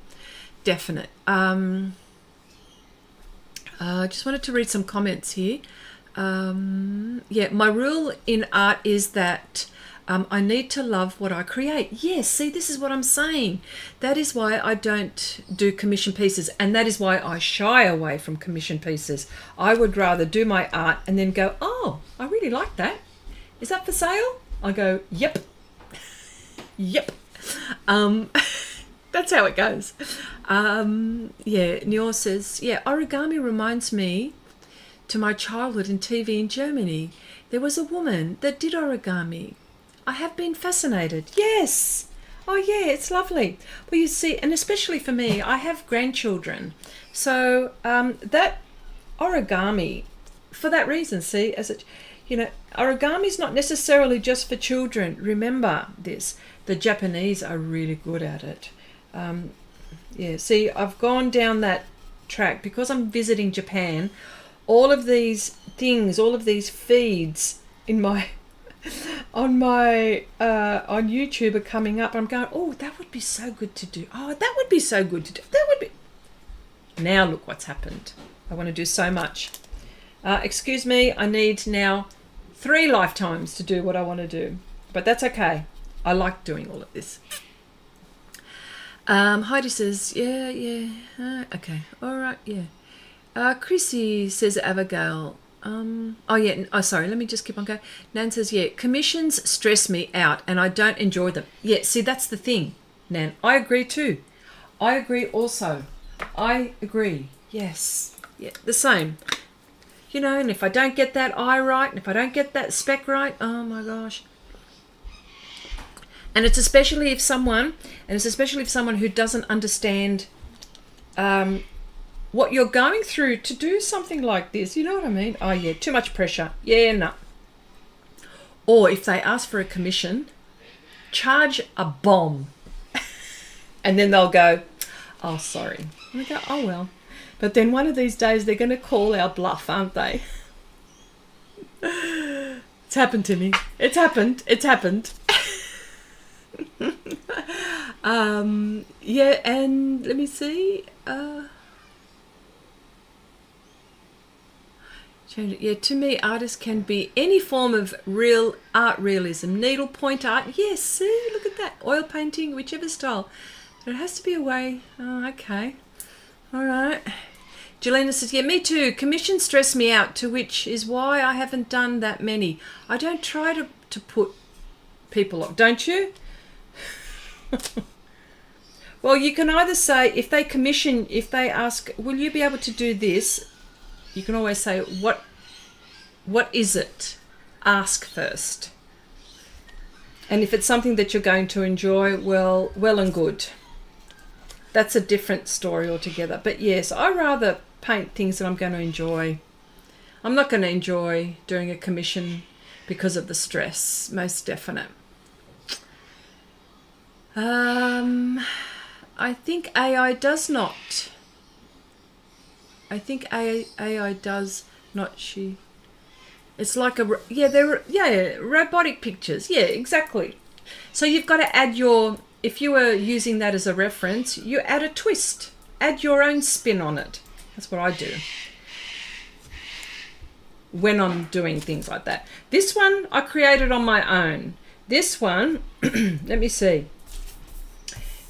Speaker 1: I just wanted to read some comments here. Yeah, my rule in art is that I need to love what I create. Yes, see, this is what I'm saying. That is why I don't do commission pieces, and that is why I shy away from commission pieces. I would rather do my art and then go, oh, I really like that. Is that for sale? I go, yep. Yep. That's how it goes. Yeah, Nior says, yeah, origami reminds me to my childhood in TV in Germany. There was a woman that did origami. I have been fascinated. Yes. Oh, yeah, it's lovely. Well, you see, and especially for me, I have grandchildren. So that origami, for that reason, see, as it, you know, origami is not necessarily just for children. Remember this. The Japanese are really good at it. Yeah, see, I've gone down that track because I'm visiting Japan. All of these things, all of these feeds in my on YouTube are coming up. I'm going, oh, that would be so good to do. Oh, that would be so good to do. That would be. Now look what's happened. I want to do so much. Excuse me, I need now 3 lifetimes to do what I want to do, but that's okay. I like doing all of this. Heidi says, yeah, okay, all right, yeah. Chrissy says, Abigail, sorry, let me just keep on going. Nan says, yeah, commissions stress me out and I don't enjoy them. Yeah, see, that's the thing, Nan. I agree too. I agree also. I agree, yes. Yeah, the same. You know, and if I don't get that eye right, and if I don't get that spec right, oh my gosh. And it's especially if someone who doesn't understand what you're going through to do something like this. You know what I mean? Oh, yeah, too much pressure. Yeah, no. Or if they ask for a commission, charge a bomb. And then they'll go, oh, sorry. And we go, oh, well. But then one of these days they're going to call our bluff, aren't they? It's happened to me. It's happened. It's happened. Yeah, and let me see. Yeah, to me, artists can be any form of real art realism, needlepoint art. Yes, see, look at that. Oil painting, whichever style. But it has to be a way. Oh, okay. All right. Jelena says, yeah, me too. Commissions stress me out, to which is why I haven't done that many. I don't try to put people off, don't you? Well, you can either say, if they ask, will you be able to do this? You can always say, what is it? Ask first. And if it's something that you're going to enjoy, well and good. That's a different story altogether. But yes, I rather paint things that I'm going to enjoy. I'm not going to enjoy doing a commission because of the stress, most definite. I think AI does not. I think AI does not. It's like robotic pictures. Yeah, exactly. So you've got to add if you were using that as a reference, you add a twist, add your own spin on it. That's what I do when I'm doing things like that. This one I created on my own. This one, let me see.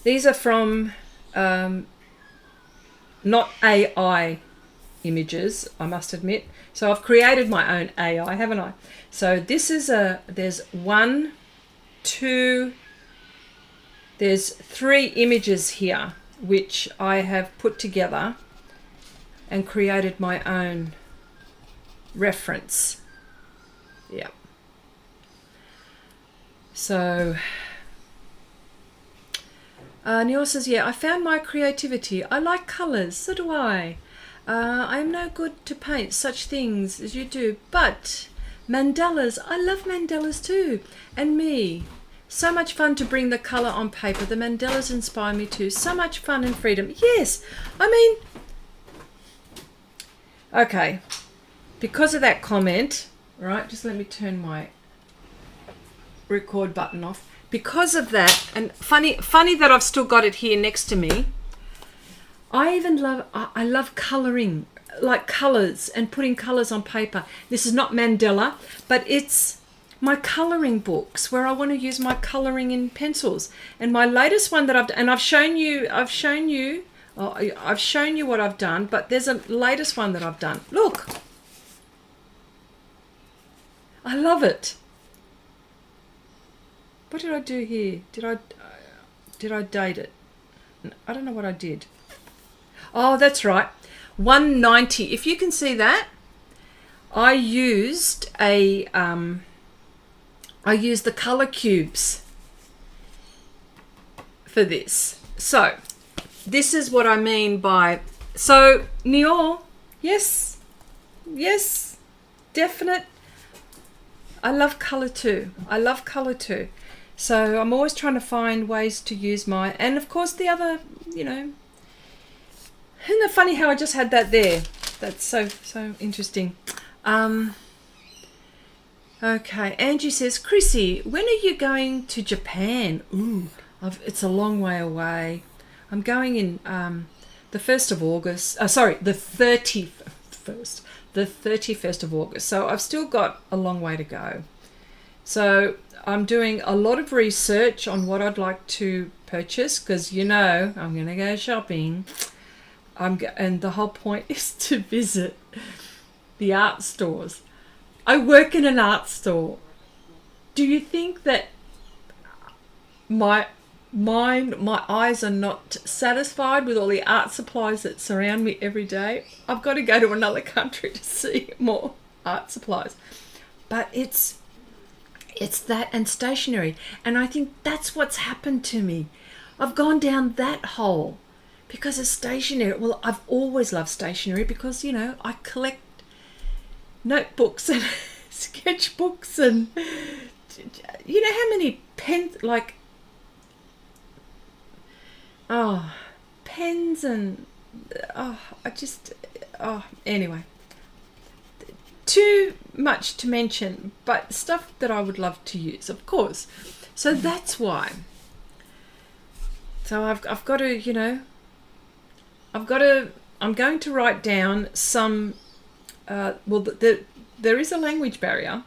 Speaker 1: These are from not AI images, I must admit. So I've created my own AI, haven't I? So this is there's 1, 2, there's 3 images here, which I have put together and created my own reference. Yeah. So Neil says, yeah, I found my creativity. I like colours, so do I. I am no good to paint such things as you do, but mandalas, I love mandalas too. And me. So much fun to bring the colour on paper. The mandalas inspire me too. So much fun and freedom. Yes, I mean, okay, because of that comment, right, just let me turn my record button off. Because of that, and funny that I've still got it here next to me, I love colouring like colors and putting colors on paper. This is not Mandela, but it's my coloring books where I want to use my coloring in pencils. And my latest one that I've shown you what I've done, but there's a latest one that I've done. Look, I love it. What did I do here? Did I date it? I don't know what I did. Oh, that's right. 190. If you can see that, I used the color cubes for this. So this is what I mean by, so Nior, yes, definite. I love color too. So I'm always trying to find ways to use my, and of course the other, isn't it funny how I just had that there? That's so interesting. Okay, Angie says, Chrissy, when are you going to Japan? Ooh, it's a long way away. I'm going in the 1st of August. Sorry, the 31st. The 31st of August. So I've still got a long way to go. So I'm doing a lot of research on what I'd like to purchase because, I'm going to go shopping. And the whole point is to visit the art stores. I work in an art store. Do you think that my eyes are not satisfied with all the art supplies that surround me every day? I've got to go to another country to see more art supplies. But it's that and stationery. And I think that's what's happened to me. I've gone down that hole because of stationery. Well, I've always loved stationery because, I collect notebooks and sketchbooks and how many pens and anyway, too much to mention, but stuff that I would love to use, of course. So that's why. So I've got to, I'm going to write down some. There is a language barrier,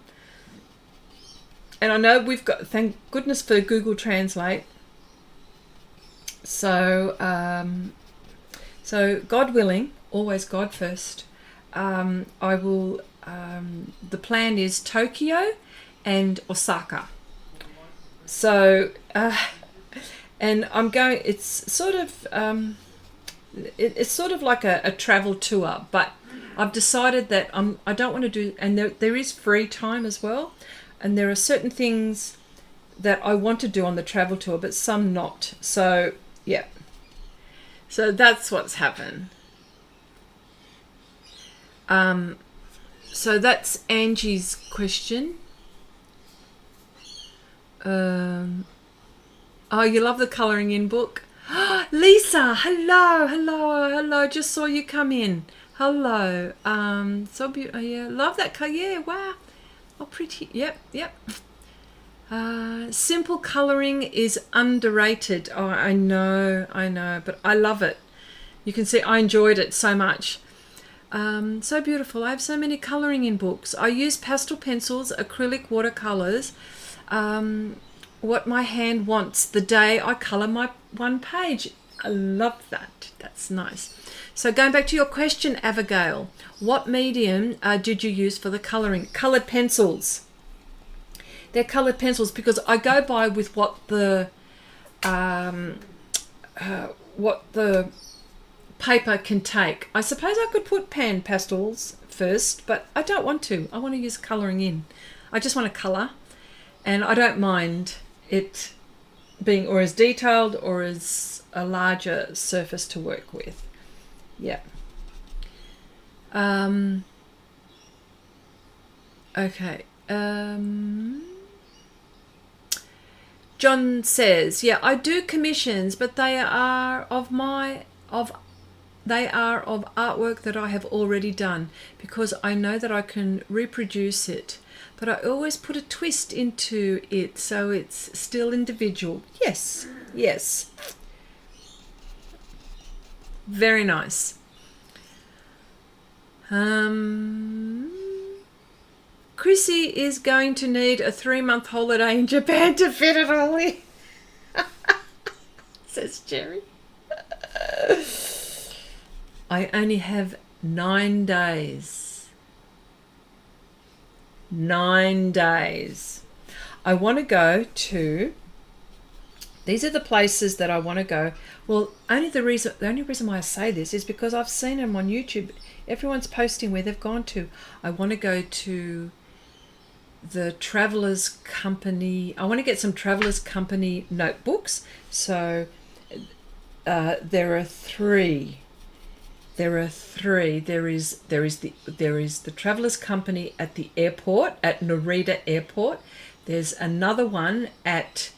Speaker 1: and I know we've got, thank goodness for Google Translate. So, God willing, always God first. I will. The plan is Tokyo and Osaka. So, and I'm going. It's sort of. It's sort of like a travel tour, but I've decided that I don't want to do, and there is free time as well, and there are certain things that I want to do on the travel tour, but some not. So yeah, so that's what's happened. So that's Angie's question. Oh, you love the colouring in book. Lisa, hello. Just saw you come in. Hello. So beautiful. Yeah, love that color. Yeah, wow. Oh, pretty. Yep. Simple colouring is underrated. Oh, I know, but I love it. You can see I enjoyed it so much. So beautiful. I have so many colouring in books. I use pastel pencils, acrylic watercolours, what my hand wants the day I colour my one page. I love that. That's nice. So going back to your question, Abigail, what medium did you use for the colouring? Coloured pencils. They're coloured pencils because I go by with what the paper can take. I suppose I could put PanPastels first, but I don't want to. I want to use colouring in. I just want to colour, and I don't mind it being or as detailed or as a larger surface to work with. Yeah. Okay. John says, yeah, I do commissions, but they are of artwork that I have already done because I know that I can reproduce it, but I always put a twist into it so it's still individual. Yes. Very nice. Chrissy is going to need a 3-month holiday in Japan to fit it all in, says Jerry. I only have 9 days. 9 days. I want to go to, these are the places that I want to go. Well, the only reason why I say this is because I've seen them on YouTube. Everyone's posting where they've gone to. I want to go to the Travelers Company. I want to get some Travelers Company notebooks. So there are 3. There are 3. There is the Travelers Company at the airport, at Narita Airport. There's another one at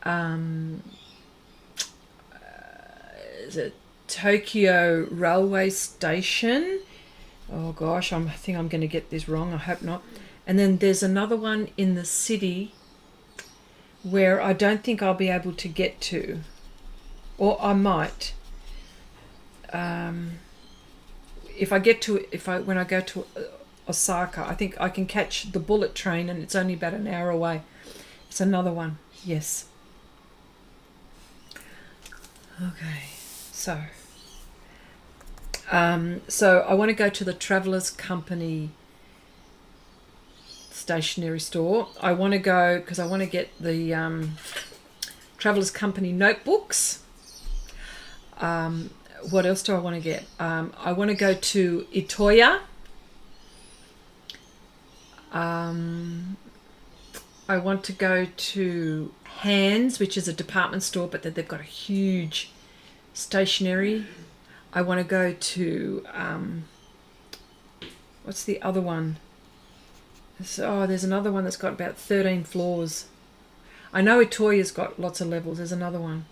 Speaker 1: the Tokyo Railway Station. Oh gosh, I think I'm going to get this wrong. I hope not. And then there's another one in the city where I don't think I'll be able to get to, or I might. When I go to Osaka, I think I can catch the bullet train, and it's only about an hour away. It's another one. Yes. Okay. So I want to go to the Travelers Company stationery store. I want to go because I want to get the Travelers Company notebooks. What else do I want to get? I want to go to Itoya. I want to go to Hands, which is a department store, but they've got a huge stationery. I want to go to what's the other one? There's another one that's got about 13 floors. I know Itoya's got lots of levels. There's another one.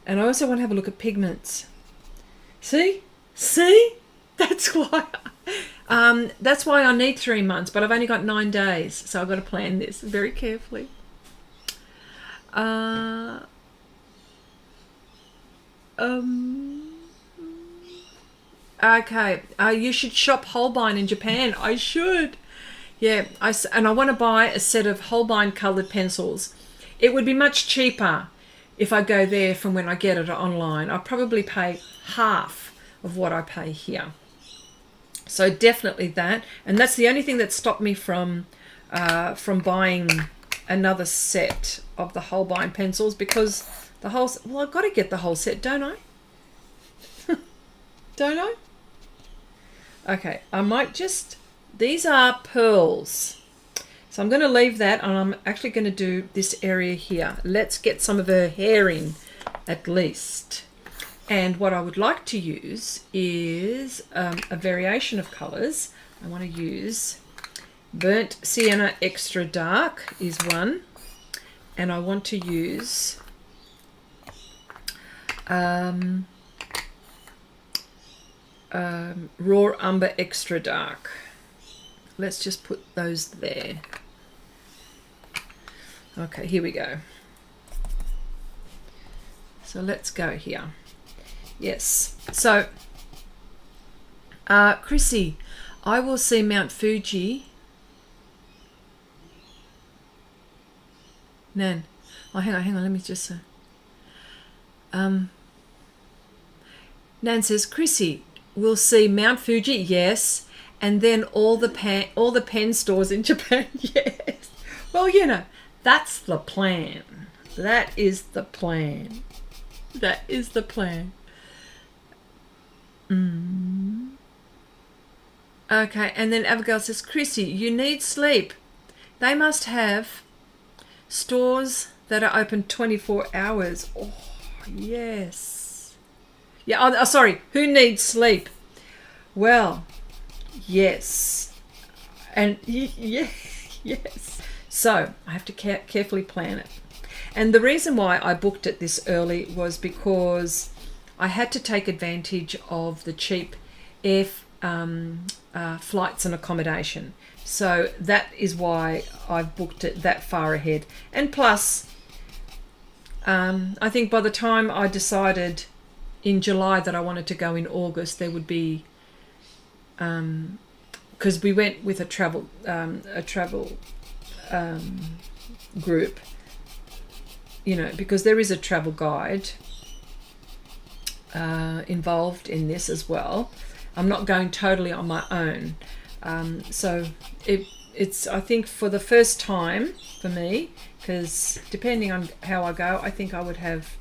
Speaker 1: And I also want to have a look at pigments. See? That's why I need 3 months, but I've only got 9 days, so I've got to plan this very carefully. Okay. You should shop Holbein in Japan. I should. Yeah. I want to buy a set of Holbein coloured pencils. It would be much cheaper if I go there from when I get it online. I'll probably pay half of what I pay here. So definitely that. And that's the only thing that stopped me from buying another set of the Holbein pencils, because I've got to get the whole set, don't I? Don't I? Okay, I might just, these are pearls. So I'm going to leave that, and I'm actually going to do this area here. Let's get some of her hair in, at least. And what I would like to use is a variation of colours. I want to use Burnt Sienna Extra Dark is one. And I want to use Raw Umber Extra Dark. Let's just put those there. Okay, here we go. So let's go here. Yes. So, Chrissy, I will see Mount Fuji. Nan. Oh, hang on. Let me just say. Nan says, Chrissy, we'll see Mount Fuji. Yes. And then all the pen stores in Japan. Yes. Well, that's the plan. That is the plan. That is the plan. Okay, and then Abigail says, Chrissy, you need sleep. They must have stores that are open 24 hours. Oh, yes. Yeah, sorry, who needs sleep? Well, yes. And yes. So I have to carefully plan it. And the reason why I booked it this early was because I had to take advantage of the cheap air flights and accommodation. So that is why I've booked it that far ahead. And plus, I think by the time I decided in July that I wanted to go in August, there would be because we went with a travel group, you know, because there is a travel guide involved in this as well. I'm not going totally on my own. So it's, I think, for the first time for me, because depending on how I go, I think I would have,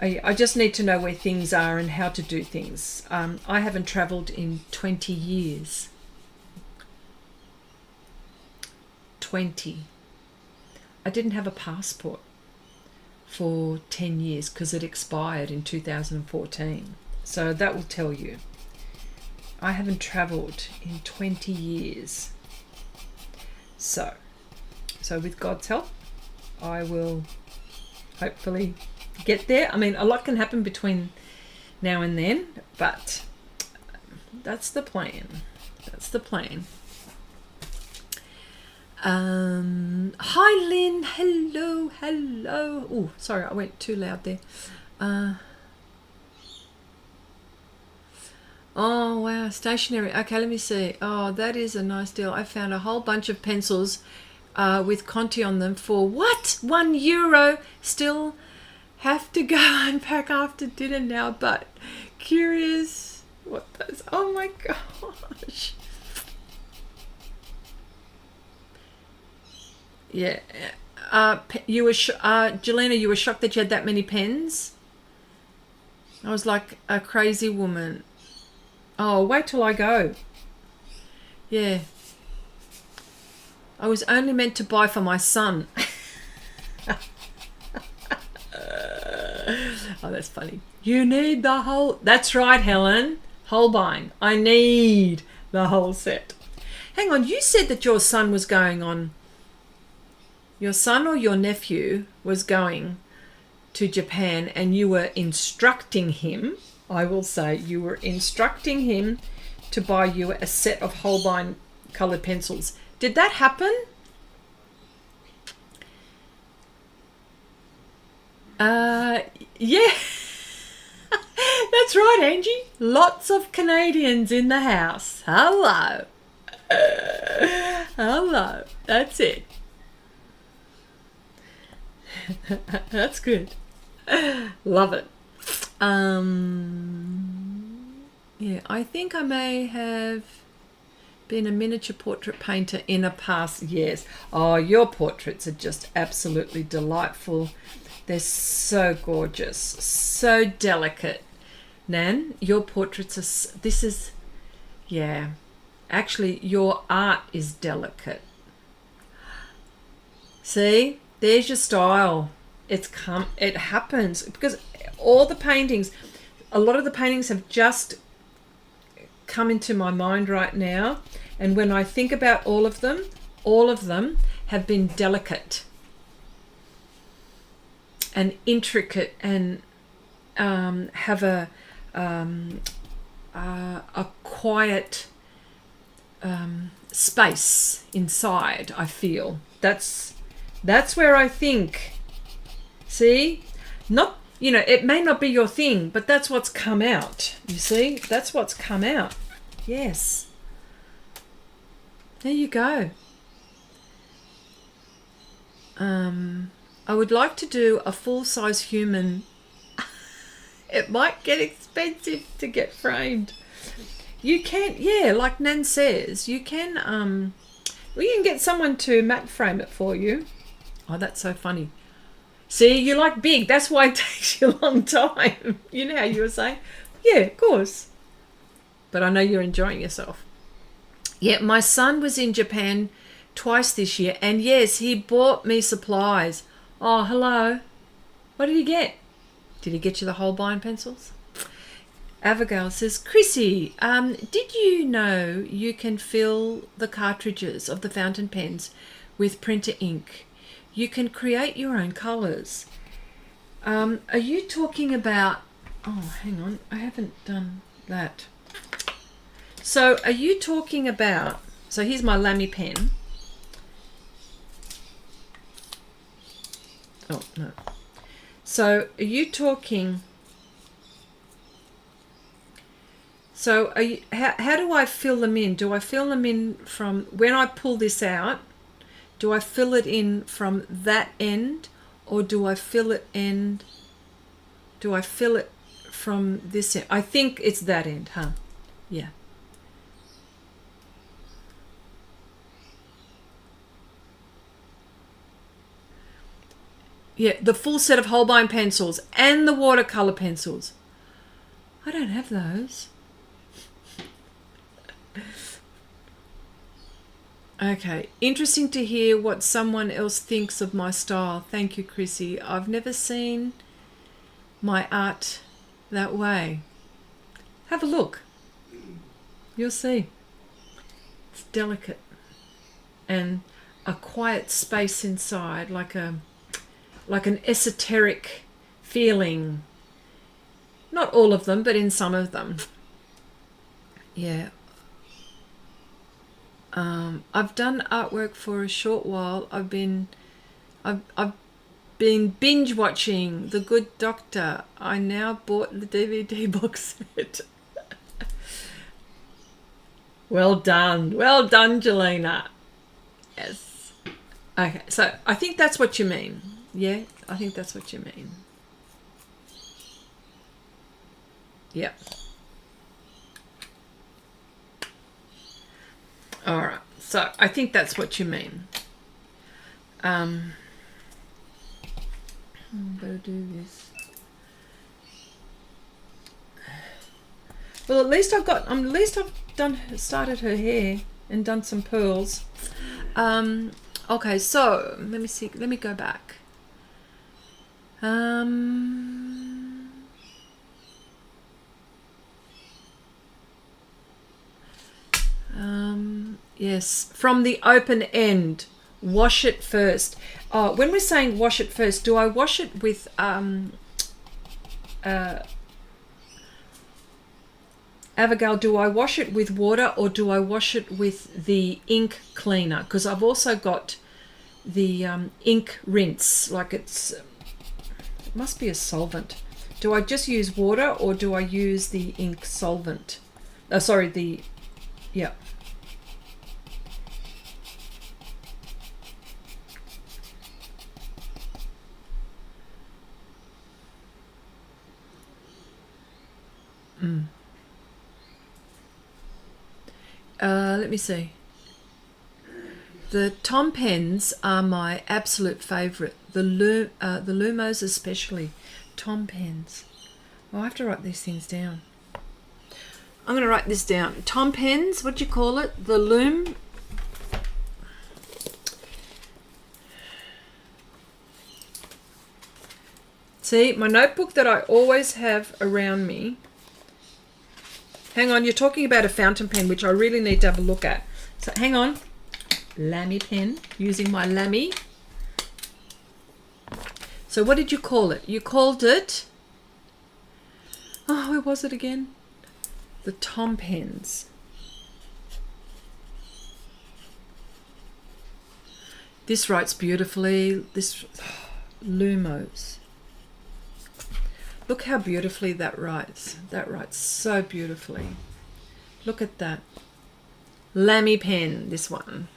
Speaker 1: I just need to know where things are and how to do things. I haven't travelled in 20 years. 20. I didn't have a passport for 10 years because it expired in 2014. So that will tell you. I haven't travelled in 20 years. So with God's help, I will hopefully get there. I mean, a lot can happen between now and then, but that's the plan. That's the plan. Hi Lynn, hello. Oh, sorry, I went too loud there. Oh wow, stationery. Okay, let me see. Oh, that is a nice deal. I found a whole bunch of pencils with Conte on them for what? €1. Still have to go unpack after dinner now, but curious what those. Oh my gosh. Yeah. You were Jelena, you were shocked that you had that many pens? I was like a crazy woman. Oh, wait till I go. Yeah. I was only meant to buy for my son. Oh, that's funny. You need the whole... That's right, Helen. Holbein. I need the whole set. Hang on, you said that your son was going on... Your son or your nephew was going to Japan and you were instructing him, I will say, you were instructing him to buy you a set of Holbein coloured pencils. Did that happen? Yeah. That's right, Angie. Lots of Canadians in the house. Hello. Hello. That's it. That's good. Love it. Yeah, I think I may have been a miniature portrait painter in a past years. Oh, your portraits are just absolutely delightful. They're so gorgeous, so delicate. Nan, your portraits are, this is, yeah, actually your art is delicate. See? There's your style. It happens because all the paintings, a lot of the paintings have just come into my mind right now. And when I think about all of them have been delicate and intricate and have a quiet space inside. I feel that's where I think. See, not, you know, it may not be your thing, but that's what's come out. You see, that's what's come out. Yes. There you go. I would like to do a full-size human. It might get expensive to get framed. You can, yeah, like Nan says, you can, we can get someone to matte frame it for you. Oh, that's so funny. See, you like big. That's why it takes you a long time. You know how you were saying? Yeah, of course. But I know you're enjoying yourself. Yeah, my son was in Japan twice this year. And yes, he bought me supplies. Oh, hello. What did he get? Did he get you the Holbein pencils? Abigail says, Chrissy, did you know you can fill the cartridges of the fountain pens with printer ink? You can create your own colours. Are you talking about... Oh, hang on. I haven't done that. So are you talking about... So here's my Lamy pen. Oh, no. So are you talking... So how do I fill them in? Do I fill them in from, when I pull this out, do I fill it in from that end, or do I fill it from this end? I think it's that end, huh? Yeah. Yeah, the full set of Holbein pencils and the watercolor pencils. I don't have those. Okay, interesting to hear what someone else thinks of my style. Thank you, Chrissy. I've never seen my art that way. Have a look. You'll see. It's delicate and a quiet space inside, like an esoteric feeling. Not all of them, but in some of them. Yeah. I've done artwork for a short while. I've been binge watching The Good Doctor. I now bought the DVD box set. Well done, Jelena. Yes. Okay, so I think that's what you mean. Yeah, I think that's what you mean. Yeah. All right, so I think that's what you mean. Better do this. Well, at least I've started her hair and done some pearls. Okay, so let me see. Let me go back. Yes, from the open end, wash it first. When we're saying wash it first, do I wash it with Abigail, do I wash it with water or do I wash it with the ink cleaner? Because I've also got the ink rinse, like it must be a solvent. Do I just use water or do I use the ink solvent? Yeah. Let me see. The Tom pens are my absolute favourite. The Lumos especially. Tom pens. Oh, I have to write these things down. I'm going to write this down. Tom pens, what do you call it? The Loom. See, my notebook that I always have around me. Hang on, you're talking about a fountain pen, which I really need to have a look at. So hang on. Lamy pen, using my Lamy. So what did you call it? You called it... Oh, where was it again? The Tom pens. This writes beautifully. This... Lumos. Look how beautifully that writes. That writes so beautifully. Look at that. Lamy pen, this one.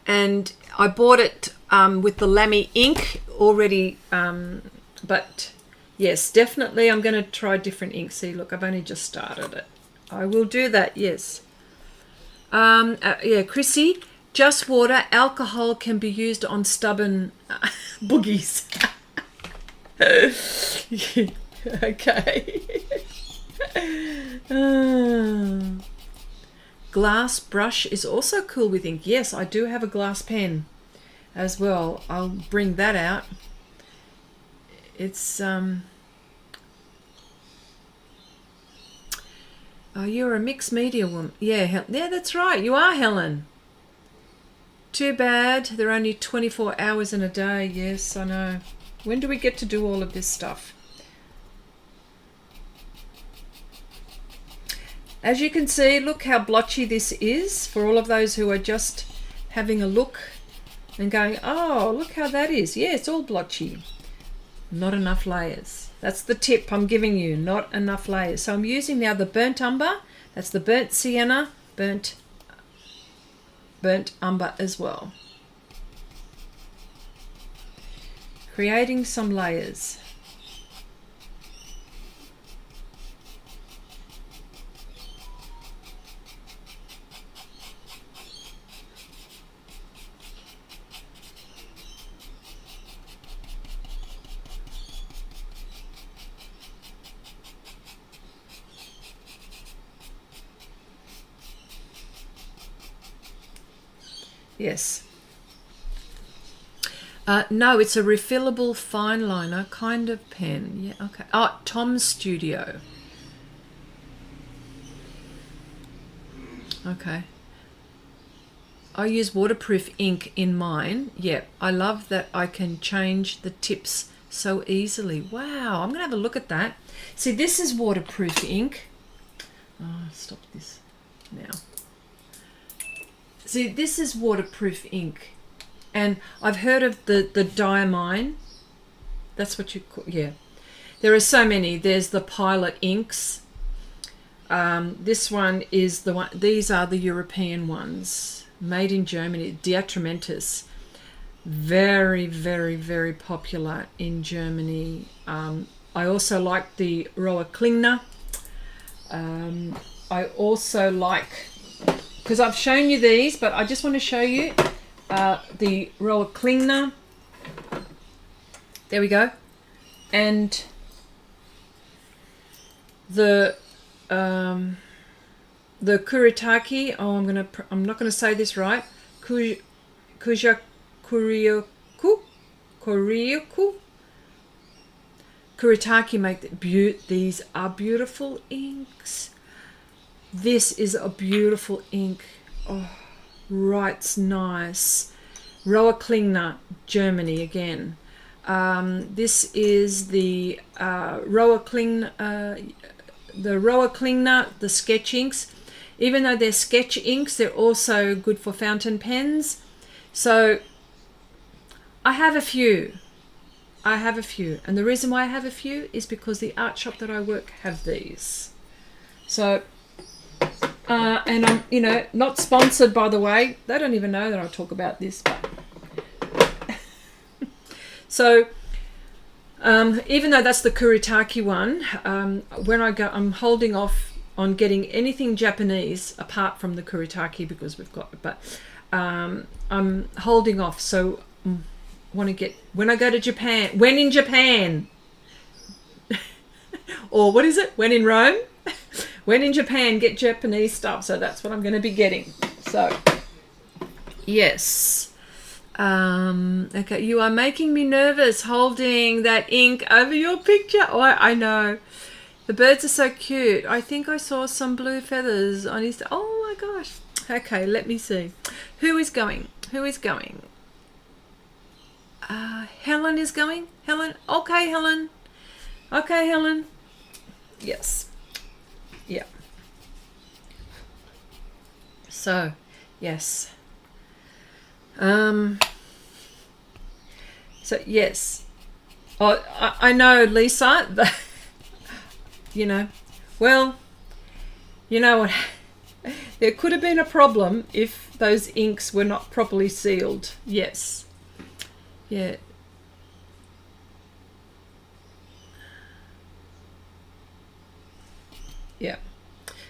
Speaker 1: And I bought it with the Lamy ink already, but yes, definitely I'm going to try different ink. See, look, I've only just started it. I will do that, yes. Yeah, Chrissy, just water. Alcohol can be used on stubborn boogies. Okay. Glass brush is also cool with ink. Yes, I do have a glass pen as well. I'll bring that out. It's oh, you're a mixed media woman. Yeah, that's right. You are, Helen. Too bad there are only 24 hours in a day. Yes, I know. When do we get to do all of this stuff? As you can see, look how blotchy this is for all of those who are just having a look and going, oh, look how that is. Yeah, it's all blotchy. Not enough layers. That's the tip I'm giving you, not enough layers. So I'm using now the burnt umber, that's the burnt sienna, burnt umber as well. Creating some layers. Yes. No, it's a refillable fine liner kind of pen. Yeah, okay. Oh, Tom's Studio. Okay. I use waterproof ink in mine. Yeah, I love that I can change the tips so easily. Wow, I'm going to have a look at that. See, this is waterproof ink. Oh, stop this now. See, this is waterproof ink. And I've heard of the diamine. That's what you call, yeah. There are so many. There's the Pilot inks. This one is the one, these are the European ones. Made in Germany, Diatramentis. Very, very, very popular in Germany. I also like the Roa Klingner. I also like, because I've shown you these, but I just want to show you the Roa Klingner. There we go. And the Kuretake. Oh, I'm not gonna say this right. Kuja Kuryoku. Kuretake make these are beautiful inks. This is a beautiful ink. Oh, writes nice. Roa Klingner, Germany again. This is the Roa Klingner, the sketch inks. Even though they're sketch inks, they're also good for fountain pens. So I have a few. And the reason why I have a few is because the art shop that I work have these. So, and I'm, you know, not sponsored, by the way. They don't even know that I talk about this. But so, even though that's the Kuretake one, when I go, I'm holding off on getting anything Japanese apart from the Kuretake because we've got, but I'm holding off. So want to get, when I go to Japan, when in Japan, or what is it? When in Rome, when in Japan, get Japanese stuff. So that's what I'm going to be getting. So yes. Okay, you are making me nervous holding that ink over your picture. Oh, I know. The birds are so cute. I think I saw some blue feathers on his... Oh my gosh. Okay, let me see. Who is going? Helen is going. Helen. Okay, Helen. Okay, Helen. Yes. Yeah. So, yes. So yes. Oh, I know, Lisa. You know, well, you know what? There could have been a problem if those inks were not properly sealed. Yes. Yeah. Yeah.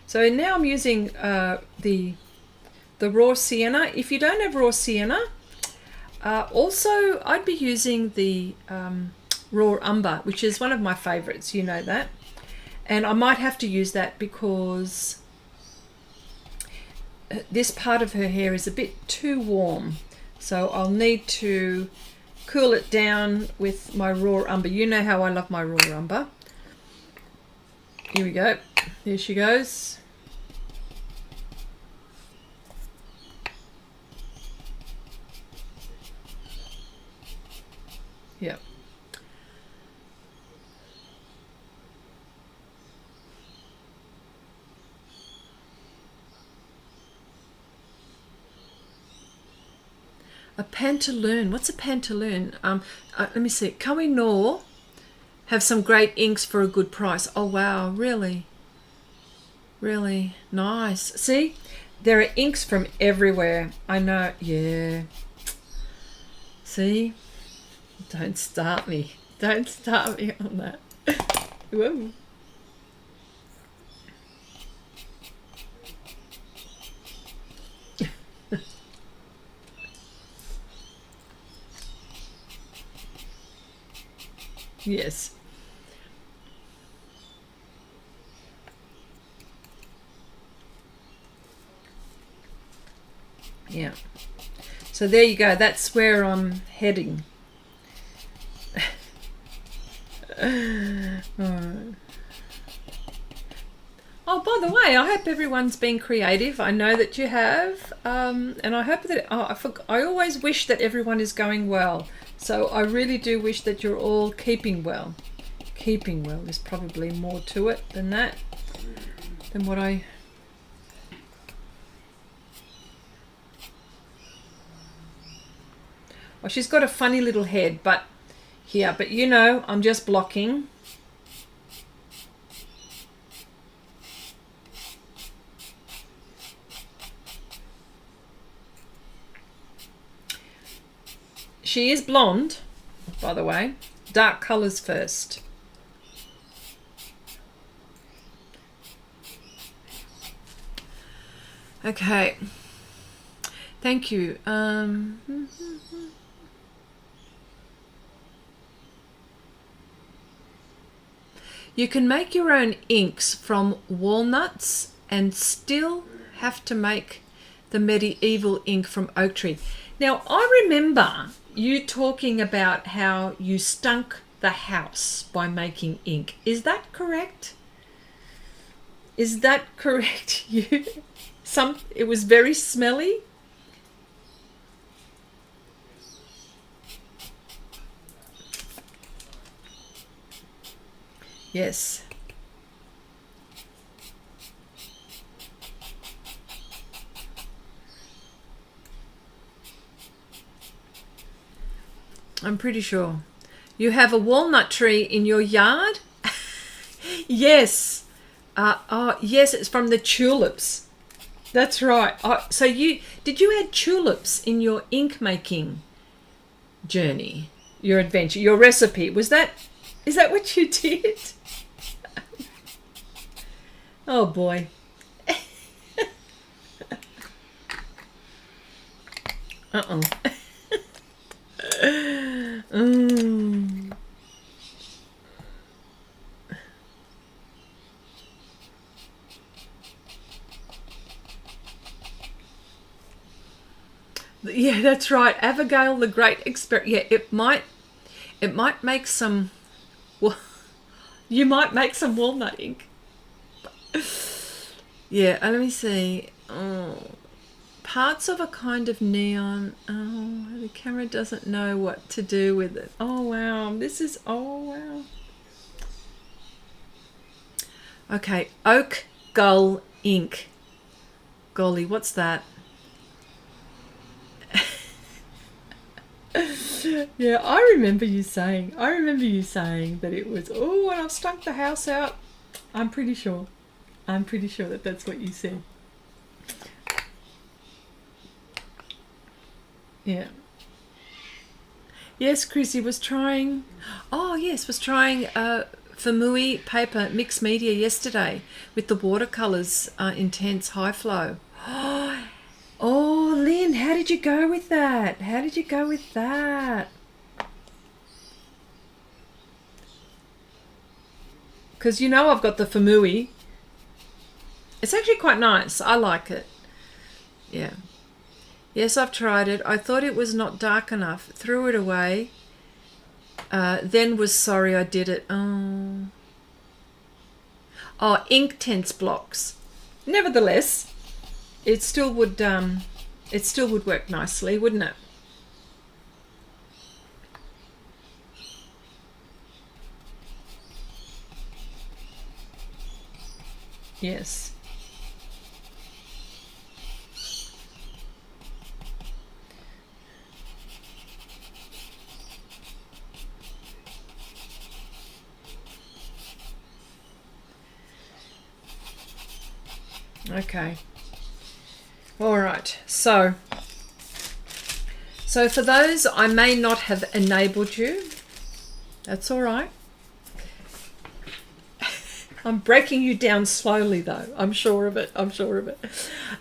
Speaker 1: So now I'm using the raw sienna. If you don't have raw sienna, also I'd be using the raw umber, which is one of my favorites. You know that. And I might have to use that because this part of her hair is a bit too warm. So I'll need to cool it down with my raw umber. You know how I love my raw umber. Here we go. Here she goes. Yep. A pantaloon. What's a pantaloon? Let me see. Kawi no have some great inks for a good price. Oh wow, really? Really nice. See, there are inks from everywhere. I know. Yeah. See? Don't start me. Don't start me on that. Whoa. Yes. Yeah. So there you go. That's where I'm heading. Oh, by the way, I hope everyone's been creative. I know that you have, and I hope that I always wish that everyone is going well. So I really do wish that you're all keeping well. Keeping well. There's probably more to it than that, than what I. Well, she's got a funny little head, but here, but you know, I'm just blocking. She is blonde, by the way. Dark colours first. Okay. Thank you. You can make your own inks from walnuts and still have to make the medieval ink from oak tree. Now, I remember you talking about how you stunk the house by making ink. Is that correct? Is that correct? It was very smelly? Yes. I'm pretty sure. You have a walnut tree in your yard? Yes. Yes, it's from the tulips. That's right. So did you add tulips in your ink making journey, your adventure, your recipe? Is that what you did? Oh boy. Uh-oh. Yeah, that's right. Abigail the Great Expert. Yeah, it might make some. Well, you might make some walnut ink. Yeah, let me see. Oh, parts of a kind of neon. Oh, the camera doesn't know what to do with it. Oh wow, oh wow. Okay, oak gull ink. Golly, what's that? Yeah, I remember you saying that it was, oh, and I've stunk the house out. I'm pretty sure that that's what you said. Yeah. Yes, Chrissy was trying Famui paper mixed media yesterday with the watercolours intense high flow. Oh, Lynn, how did you go with that? Because you know I've got the Famui. It's actually quite nice. I like it. Yeah. Yes, I've tried it. I thought it was not dark enough. Threw it away. Then was sorry I did it. Oh, ink tense blocks. Nevertheless, it still would work nicely, wouldn't it? Yes. Okay. All right. So for those, I may not have enabled you. That's all right. I'm breaking you down slowly, though. I'm sure of it. I'm sure of it.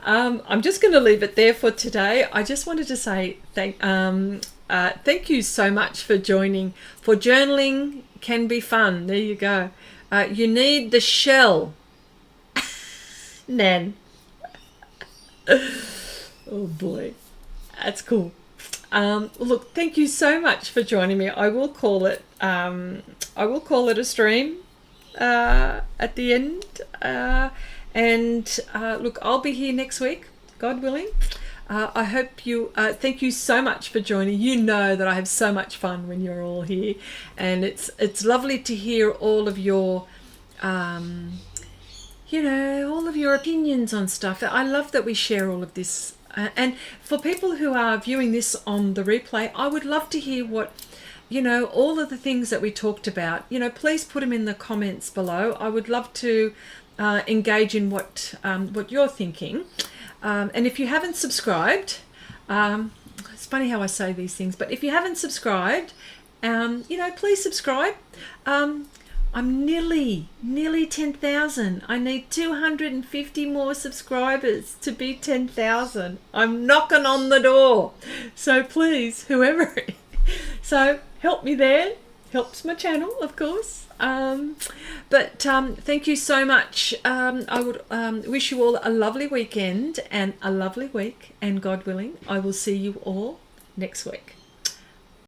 Speaker 1: I'm just going to leave it there for today. I just wanted to say thank you so much for joining. For journaling can be fun. There you go. You need the shell, Nan. Oh boy, that's cool. Look, thank you so much for joining me. I will call it a stream at the end. Look, I'll be here next week, God willing. I hope you. Thank you so much for joining. You know that I have so much fun when you're all here, and it's lovely to hear all of your. All of your opinions on stuff. I love that we share all of this. And for people who are viewing this on the replay, I would love to hear what, all of the things that we talked about. Please put them in the comments below. I would love to engage in what you're thinking. And if you haven't subscribed, it's funny how I say these things, but if you haven't subscribed, please subscribe. I'm nearly 10,000. I need 250 more subscribers to be 10,000. I'm knocking on the door. So please, whoever. So help me there. Helps my channel, of course. Thank you so much. I would wish you all a lovely weekend and a lovely week. And God willing, I will see you all next week.